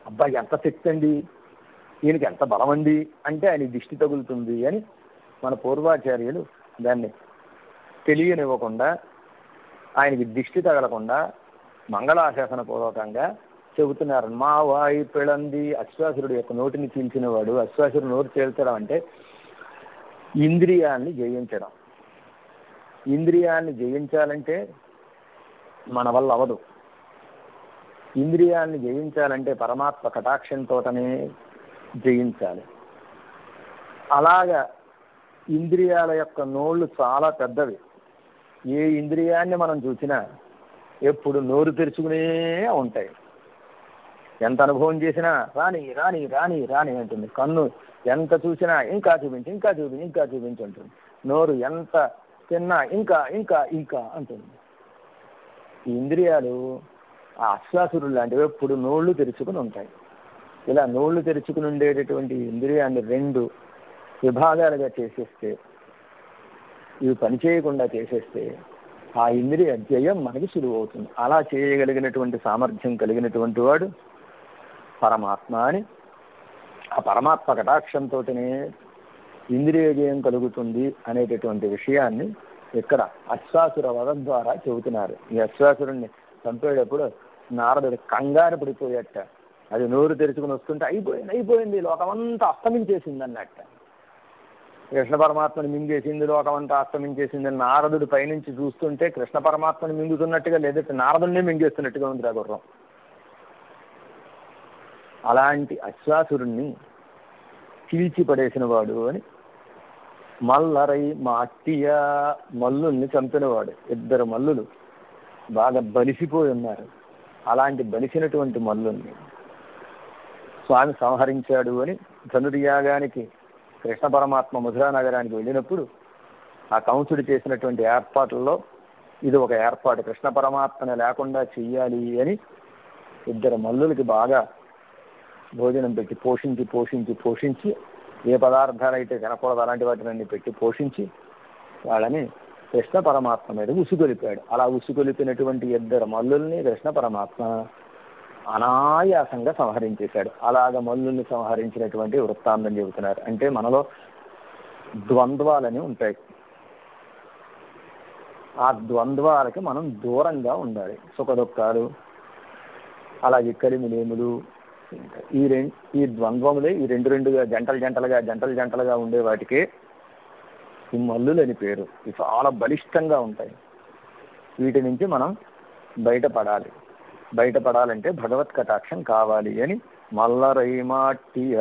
అబ్బాయి ఎంత శక్తి అండి, ఈయనకి ఎంత బలం అండి అంటే ఆయన దిష్టి తగులుతుంది అని మన పూర్వాచార్యులు దాన్ని తెలియనివ్వకుండా, ఆయనకి దిష్టి తగలకుండా మంగళాశాసన పూర్వకంగా చెబుతున్నారు. మా వాయి పిళంది, అశ్వాసురుడు యొక్క నోటిని చీల్చిన వాడు. అశ్వాసురుడు నోరు చీల్చడం అంటే ఇంద్రియాన్ని జయించడం. ఇంద్రియాన్ని జయించాలంటే మన వల్ల అవదు. ఇంద్రియాన్ని జయించాలంటే పరమాత్మ కటాక్షంతోటనే జయించాలి. అలాగా ఇంద్రియాల యొక్క నోళ్ళు చాలా పెద్దవి. ఏ ఇంద్రియాన్ని మనం చూసినా ఎప్పుడు నోరు తెరుచుకునే ఉంటాయి. ఎంత అనుభవం చేసినా రాని రాని రాని రాని అంటుంది. కన్ను ఎంత చూసినా ఇంకా చూపించి ఇంకా చూపించి ఇంకా చూపించి అంటుంది. నోరు ఎంత తిన్నా ఇంకా ఇంకా ఇంకా అంటుంది. ఈ ఇంద్రియాలు ఆ అశ్వాసురులు లాంటివి ఎప్పుడు నోళ్ళు తెరుచుకుని ఉంటాయి. ఇలా నోళ్ళు తెరుచుకుని ఉండేటటువంటి ఇంద్రియాన్ని 2 విభాగాలుగా చేసేస్తే, ఇవి పనిచేయకుండా చేసేస్తే ఆ ఇంద్రియ జయం మనకి సులువు అవుతుంది. అలా చేయగలిగినటువంటి సామర్థ్యం కలిగినటువంటి వాడు పరమాత్మ అని, ఆ పరమాత్మ కటాక్షంతోనే ఇంద్రియ జయం కలుగుతుంది అనేటటువంటి విషయాన్ని ఇక్కడ అశ్వాసుర వధ ద్వారా చెబుతున్నారు. ఈ అశ్వాసురుణ్ణి చంపేటప్పుడు నారదుడు కంగారు పడిపోయేట. అది నోరు తెరుచుకుని వస్తుంటే అయిపోయింది లోకమంతా అస్తమించేసింది అన్నట్ట. కృష్ణ పరమాత్మని మింగేసింది, లోకమంతా అస్తమించేసింది. నారదుడు పైనుంచి చూస్తుంటే కృష్ణ పరమాత్మని మింగుతున్నట్టుగా, లేదంటే నారదుడినే మింగేస్తున్నట్టుగా ఉంది ఆ గుర్రం. అలాంటి అశ్వాసురుణ్ణి చీల్చి పడేసిన వాడు అని. మల్లరై మాట్టియ, మల్లుల్ని చంపినవాడు. 2 మల్లులు బాగా బలిసిపోయి ఉన్నారు. అలాంటి బలిసినటువంటి మల్లుల్ని స్వామి సంహరించాడు అని ధనుర్యాగానికి కృష్ణ పరమాత్మ మధురా నగరానికి వెళ్ళినప్పుడు ఆ కంసుడు చేసినటువంటి ఏర్పాట్లలో ఇది ఒక ఏర్పాటు. కృష్ణ పరమాత్మని లేకుండా చెయ్యాలి అని 2 మల్లులకి బాగా భోజనం పెట్టి పోషించి పోషించి పోషించి, ఏ పదార్థాలు అయితే తినకూడదు అలాంటి వాటిని పెట్టి పోషించి వాళ్ళని కృష్ణ పరమాత్మ మీద ఉసుగొలిపాడు. అలా ఉసుగొలిపినటువంటి 2 మల్లుల్ని కృష్ణ పరమాత్మ అనాయాసంగా సంహరించేశాడు. అలాగ మల్లుల్ని సంహరించినటువంటి వృత్తాంతం చెబుతున్నారు. అంటే మనలో ద్వంద్వాలని ఉంటాయి. ఆ ద్వంద్వాలకి మనం దూరంగా ఉండాలి. సుఖ దుఃఖాలు, అలాగే కలిమిలేములు, ఉంటాయి. ఈ ద్వంద్వములే ఈ రెండుగా జంటలుగా ఉండే వాటికే ఈ మల్లులు అని పేరు. ఇవి చాలా బలిష్టంగా ఉంటాయి. వీటి నుంచి మనం బయటపడాలంటే భగవత్ కటాక్షం కావాలి అని మల్లరైమాట్టియ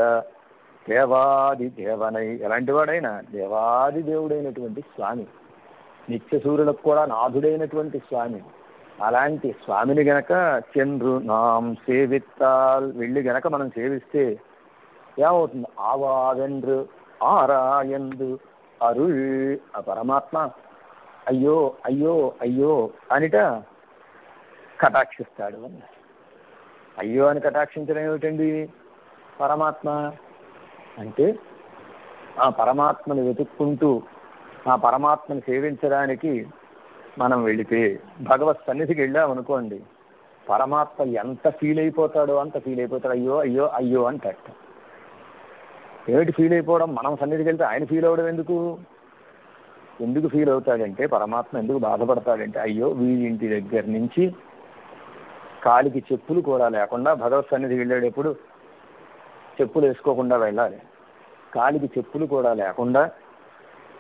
దేవాది దేవనై, ఎలాంటి వాడైనా దేవాది దేవుడైనటువంటి స్వామి, నిత్య సూర్యులకు కూడా నాథుడైనటువంటి స్వామి, అలాంటి స్వామిని గనక చంద్రు నాం సేవిత్తాల్ వెళ్ళి గనక మనం సేవిస్తే ఏమవుతుంది? ఆవావెండ్రు ఆరాయందు అరుళ్, ఆ పరమాత్మ అయ్యో అయ్యో అయ్యో అనిట కటాక్షిస్తాడు అని. అయ్యో అని కటాక్షించడం ఏమిటండి? పరమాత్మ అంటే ఆ పరమాత్మను వెతుక్కుంటూ ఆ పరమాత్మను సేవించడానికి మనం వెళితే భగవత్ సన్నిధికి వెళ్ళామనుకోండి, పరమాత్మ ఎంత ఫీల్ అయిపోతాడో అంత ఫీల్ అయిపోతాడు. అయ్యో అయ్యో అయ్యో అని కట్ట. ఏమిటి ఫీల్ అయిపోవడం? మనం సన్నిధికి వెళ్తే ఆయన ఫీల్ అవ్వడం ఎందుకు ఫీల్ అవుతాడంటే, పరమాత్మ ఎందుకు బాధపడతాడంటే, అయ్యో వీడింటి దగ్గర నుంచి కాలికి చెప్పులు కూడా లేకుండా భగవత్ సన్నిధికి వెళ్ళేటప్పుడు చెప్పులు వేసుకోకుండా వెళ్ళాలి. కాలికి చెప్పులు కూడా లేకుండా,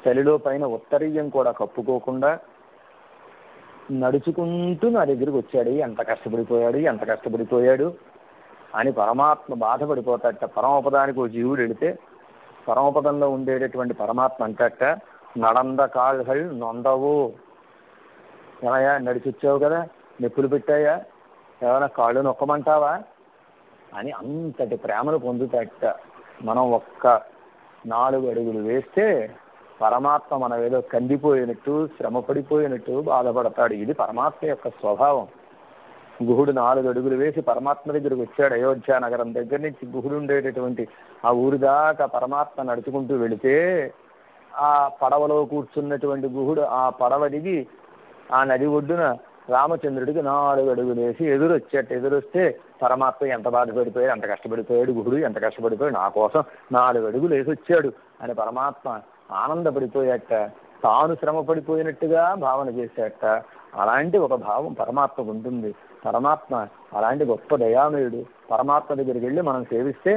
చలిలో పైన ఉత్తరీయం కూడా కప్పుకోకుండా నడుచుకుంటూ నా దగ్గరికి వచ్చాడు, ఎంత కష్టపడిపోయాడు అని పరమాత్మ బాధపడిపోతాడట. పరమపదానికి ఓ జీవుడు వెళితే పరమపదంలో ఉండేటటువంటి పరమాత్మ అంటట, నడంద కాళ్ళు నొందవు, ఏమయ్యా నడిచొచ్చావు కదా, నొప్పులు పెట్టాయా, ఏమైనా కాళ్ళు నొక్కమంటావా అని అంతటి ప్రేమను పొందుతాడట. మనం ఒక్క 4 అడుగులు వేస్తే పరమాత్మ మనం ఏదో కందిపోయినట్టు, శ్రమ పడిపోయినట్టు బాధపడతాడు. ఇది పరమాత్మ యొక్క స్వభావం. గుహుడు 4 అడుగులు వేసి పరమాత్మ దగ్గరికి వచ్చాడు. అయోధ్య నగరం దగ్గర నుంచి గుహుడు ఉండేటటువంటి ఆ ఊరి దాకా పరమాత్మ నడుచుకుంటూ వెళితే ఆ పడవలో కూర్చున్నటువంటి గుహుడు ఆ పడవ దిగి ఆ నది ఒడ్డున రామచంద్రుడికి 4 అడుగులు వేసి ఎదురొస్తే పరమాత్మ ఎంత బాధపడిపోయాడు, ఎంత కష్టపడిపోయాడు గుహుడు, ఎంత కష్టపడిపోయాడు, నా కోసం 4 అడుగులు వేసి వచ్చాడు అని పరమాత్మ ఆనందపడిపోయాట. తాను శ్రమ పడిపోయినట్టుగా భావన చేశాట. అలాంటి ఒక భావం పరమాత్మకు ఉంటుంది. పరమాత్మ అలాంటి గొప్ప దయామయుడు. పరమాత్మ దగ్గరికి వెళ్ళి మనం సేవిస్తే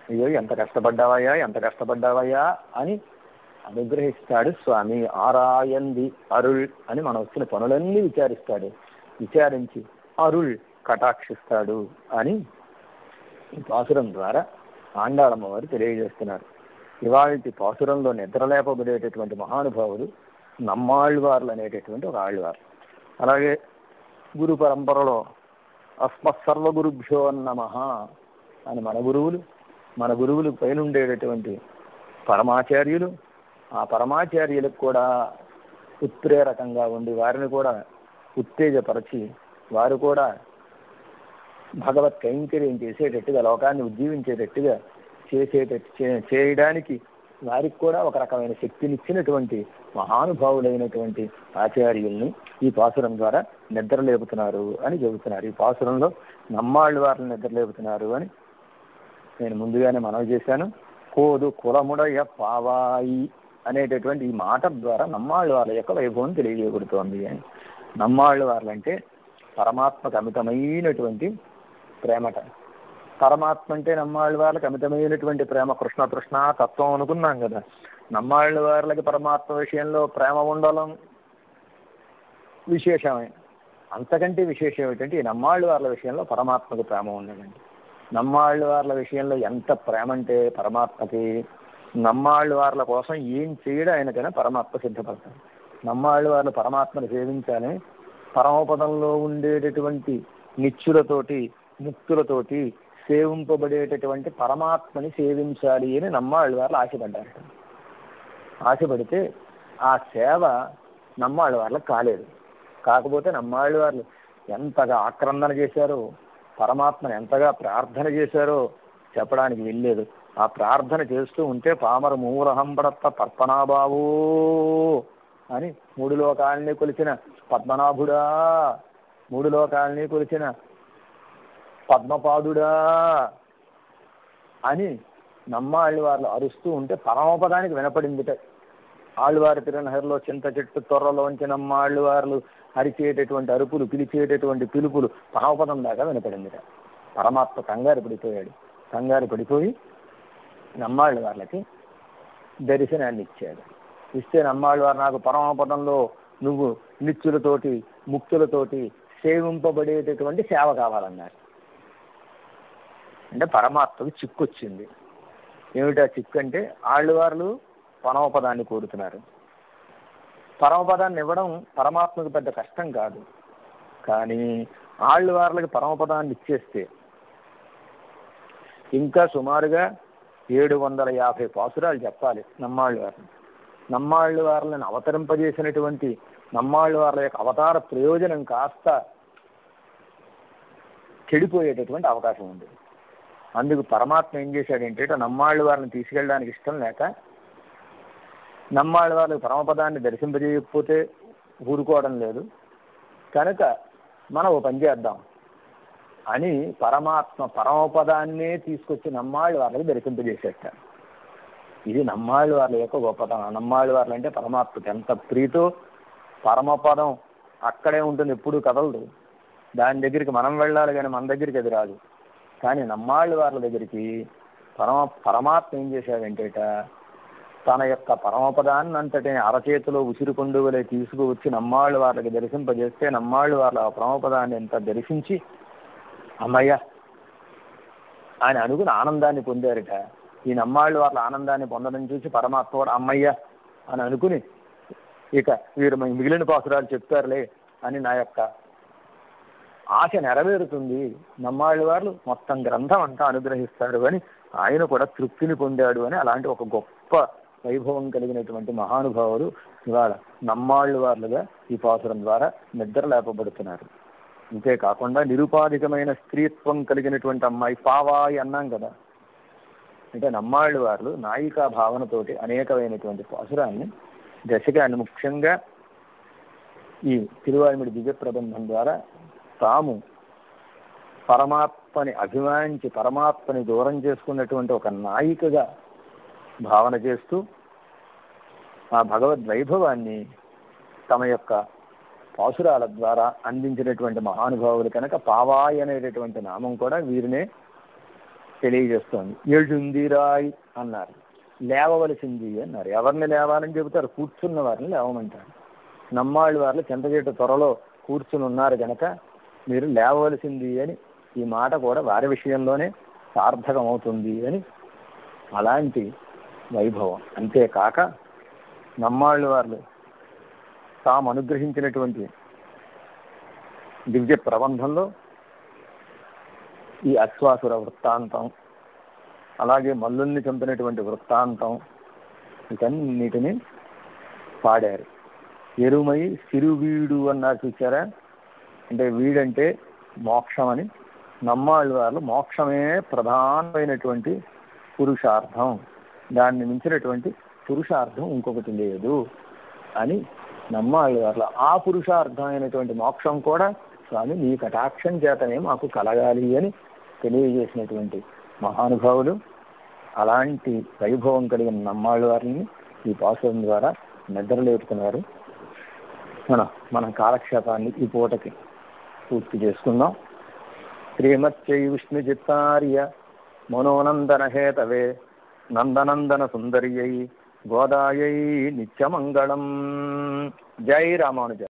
అయ్యో ఎంత కష్టపడ్డావయ్యా అని అనుగ్రహిస్తాడు స్వామి. ఆరాయంది అరుళ్ అని మనం వచ్చిన పనులన్నీ విచారించి అరుళ్ కటాక్షిస్తాడు అని ఈ పాసురం ద్వారా ఆండాళమ్మ వారు తెలియజేస్తున్నారు. ఇవాళ పాసురంలో నిద్రలేపబడేటటువంటి మహానుభావులు నమ్మాళ్ళవార్లు అనేటటువంటి ఒక ఆళ్ళవారు. అలాగే గురు పరంపరలో అస్మత్సర్వగురుభ్యో నమః అని మన గురువులు పైన ఉండేటటువంటి పరమాచార్యులు, ఆ పరమాచార్యులకు కూడా ఉత్ప్రేరకంగా ఉండి వారిని కూడా ఉత్తేజపరచి వారు కూడా భగవత్ కైంకర్యం చేసేటట్టుగా, లోకాన్ని ఉజ్జీవించేటట్టుగా చేయడానికి వారికి కూడా ఒక రకమైన శక్తినిచ్చినటువంటి మహానుభావులైనటువంటి ఆచార్యుల్ని ఈ పాసురం ద్వారా నిద్రలేపుతున్నారు అని చెబుతున్నారు. ఈ పాసురంలో నమ్మాళ్ళు వారిని నిద్రలేపుతున్నారు అని నేను ముందుగానే మనవి చేశాను. కోదు కులముడయ పావాయి అనేటటువంటి ఈ మాట ద్వారా నమ్మాళ్ళు వారి యొక్క వైభవం తెలియజేయబడుతోంది అని. నమ్మాళ్ళు వార్లంటే పరమాత్మకు అమితమైనటువంటి ప్రేమట. పరమాత్మ అంటే నమ్మాళ్ళ వార్లకు అమితమైనటువంటి ప్రేమ. కృష్ణ తత్వం అనుకున్నాం కదా. నమ్మాళ్ళ వార్లకి పరమాత్మ విషయంలో ప్రేమ ఉండడం విశేషమే. అంతకంటే విశేషం ఏమిటంటే ఈ నమ్మాళ్ళ వార్ల విషయంలో పరమాత్మకు ప్రేమ ఉండదండి. నమ్మాళ్ళ వార్ల విషయంలో ఎంత ప్రేమ అంటే పరమాత్మకి, నమ్మాళ్ళ వార్ల కోసం ఏం చేయడం ఆయనకైనా పరమాత్మ సిద్ధపడతాడు. నమ్మాళ్ళ వార్లు పరమాత్మను సేవించాలని పరమపదంలో ఉండేటటువంటి నిత్యులతోటి ముక్తులతోటి సేవింపబడేటటువంటి పరమాత్మని సేవించాలి అని నమ్మాళ్ళ వార్లు ఆశపడ్డారట. ఆశపడితే ఆ సేవ నమ్మాళ్ళ వార్లకు కాలేదు. కాకపోతే నమ్మాళ్ళ వార్లు ఎంతగా ఆక్రందన చేశారో, పరమాత్మను ఎంతగా ప్రార్థన చేశారో చెప్పడానికి వెళ్ళలేదు. ఆ ప్రార్థన చేస్తూ ఉంటే పామర మూలహంబడత్త పద్మనాభావో అని 3 లోకాలని కొలిచిన పద్మనాభుడా, 3 లోకాలని కొలిచిన పద్మపాదుడా అని నమ్మాళ్ళ వార్లు అరుస్తూ ఉంటే పరమపదానికి వినపడిందిట. ఆళ్ళవారి తిరునహరిలో చింత చెట్టు తొర్రలోంచి నమ్మాళ్ళు వార్లు అరిచేటటువంటి అరుపులు, పిలిచేటటువంటి పిలుపులు పరమపదం దాకా వినపడిందిట. పరమాత్మ కంగారు పడిపోయాడు. కంగారు పడిపోయి నమ్మాళ్ళ వార్లకి దర్శనాన్ని ఇచ్చాడు. ఇస్తే నమ్మాళ్ళ వారు, నాకు పరమపదంలో నువ్వు నిత్యులతోటి ముక్తులతోటి సేవింపబడేటటువంటి సేవ కావాలన్నారు. అంటే పరమాత్మకు చిక్కొచ్చింది. ఏమిటా చిక్కు అంటే, ఆళ్ళవార్లు పరమపదాన్ని కోరుతున్నారు. పరమపదాన్ని ఇవ్వడం పరమాత్మకు పెద్ద కష్టం కాదు. కానీ ఆళ్ళవార్లకి పరమపదాన్ని ఇచ్చేస్తే ఇంకా సుమారుగా 750 పాసురాలు చెప్పాలి నమ్మాళ్ళవార్లు. నమ్మాళ్ళవార్లను అవతరింపజేసినటువంటి నమ్మాళ్ళవార్ల యొక్క అవతార ప్రయోజనం కాస్త చెడిపోయేటటువంటి అవకాశం ఉంది. అందుకు పరమాత్మ ఏం చేశాడంటే, నమ్మాళ్ళ వారిని తీసుకెళ్ళడానికి ఇష్టం లేక, నమ్మాళ్ళ వారికి పరమపదాన్ని దర్శింపజేయకపోతే ఊరుకోవడం లేదు కనుక మనం ఓ పని చేద్దాం అని పరమాత్మ పరమపదాన్నే తీసుకొచ్చి నమ్మాళ్ళ వారికి దర్శింపజేసేట. ఇది నమ్మాళ్ళ వారి యొక్క గొప్పతనం. నమ్మాళ్ళ వార్లు అంటే పరమాత్మకి ఎంత ప్రీతో. పరమపదం అక్కడే ఉంటుంది, ఎప్పుడూ కదలదు. దాని దగ్గరికి మనం వెళ్ళాలి కానీ మన దగ్గరికి అది రాదు. కానీ నమ్మాళ్ళ వార్ల దగ్గరికి పరమాత్మ ఏం చేశాడంటేట, తన యొక్క పరమపదాన్ని అంతటి అరచేతిలో ఉసిరికొండు వలె తీసుకువచ్చి నమ్మాళ్ళ వార్లకి దర్శింపజేస్తే నమ్మాళ్ళ వార్ల పరమపదాన్ని ఎంత దర్శించి అమ్మయ్య అని అనుకుని ఆనందాన్ని పొందారట. ఈ నమ్మాళ్ళ వార్ల ఆనందాన్ని పొందడం చూసి పరమాత్మ కూడా అమ్మయ్య అని అనుకుని, ఇక వీరు మిగిలిన పాసురాలు చెప్తారులే అని నా యొక్క ఆశ నెరవేరుతుంది, నమ్మాళ్ళ వారు మొత్తం గ్రంథం అంతా అనుగ్రహిస్తారు అని ఆయన కూడా తృప్తిని పొందాడు అని అలాంటి ఒక గొప్ప వైభవం కలిగినటువంటి మహానుభావులు ఇవాళ నమ్మాళ్ళ వార్లుగా ఈ పాసురం ద్వారా నిద్ర లేపబడుతున్నారు. అంతేకాకుండా నిరుపాధికమైన స్త్రీత్వం కలిగినటువంటి అమ్మాయి పావాయి అన్నాం కదా. అంటే నమ్మాళ్ళ వార్లు నాయికా భావనతోటి అనేకమైనటువంటి పాసురాన్ని దశకాన్ని ముఖ్యంగా ఈ తిరువాయిమిడి దివ్య ప్రబంధం ద్వారా తాము పరమాత్మని అభిమానించి పరమాత్మని దూరం చేసుకున్నటువంటి ఒక నాయికగా భావన చేస్తూ ఆ భగవద్వైభవాన్ని తమ యొక్క పాసురాల ద్వారా అందించినటువంటి మహానుభావులు కనుక పావాయి అనేటటువంటి నామం కూడా వీరినే తెలియజేస్తోంది. ఎഴുందిరాయ్ అన్నారు, లేవవలసింది అన్నారు. ఎవరిని లేవాలని చెబుతారు? కూర్చున్న వారిని లేవమంటారు. నమ్మాళ్ళ వారిని చింతచేట త్వరలో కూర్చుని ఉన్నారు కనుక మీరు లేవవలసింది అని ఈ మాట కూడా వారి విషయంలోనే సార్థకం అవుతుంది అని అలాంటి వైభవం. అంతేకాక నమ్మాళ్ళ వారు తాము అనుగ్రహించినటువంటి దివ్య ప్రబంధంలో ఈ అశ్వాసుర వృత్తాంతం, అలాగే మల్లుల్ని చంపినటువంటి వృత్తాంతం, వీటన్నిటిని పాడారు. ఎరుమై సిరువీడు అన్నారు చూసారా, అంటే వీడంటే మోక్షం అని. నమ్మాళ్ళ వారు మోక్షమే ప్రధానమైనటువంటి పురుషార్థం, దాన్ని మించినటువంటి పురుషార్థం ఇంకొకటి లేదు అని నమ్మాళ్ళ వారు ఆ పురుషార్థమైనటువంటి మోక్షం కూడా స్వామి నీ కటాక్షం చేతనే మాకు కలగాలి అని తెలియజేసినటువంటి మహానుభావులు. అలాంటి వైభవం కలిగిన నమ్మాళ్ళ వారిని ఈ పాసురం ద్వారా నిద్రలేపుతున్నారు. మన కాలక్షేపాన్ని ఈ పూటకి పూర్తి చేసుకుందాం. శ్రీమచ్చై విష్ణుచిత్తార్య మనోనందన హేతవే నందనందన సుందర్యై గోదాయై నిత్యమంగళం. జై రామానుజ.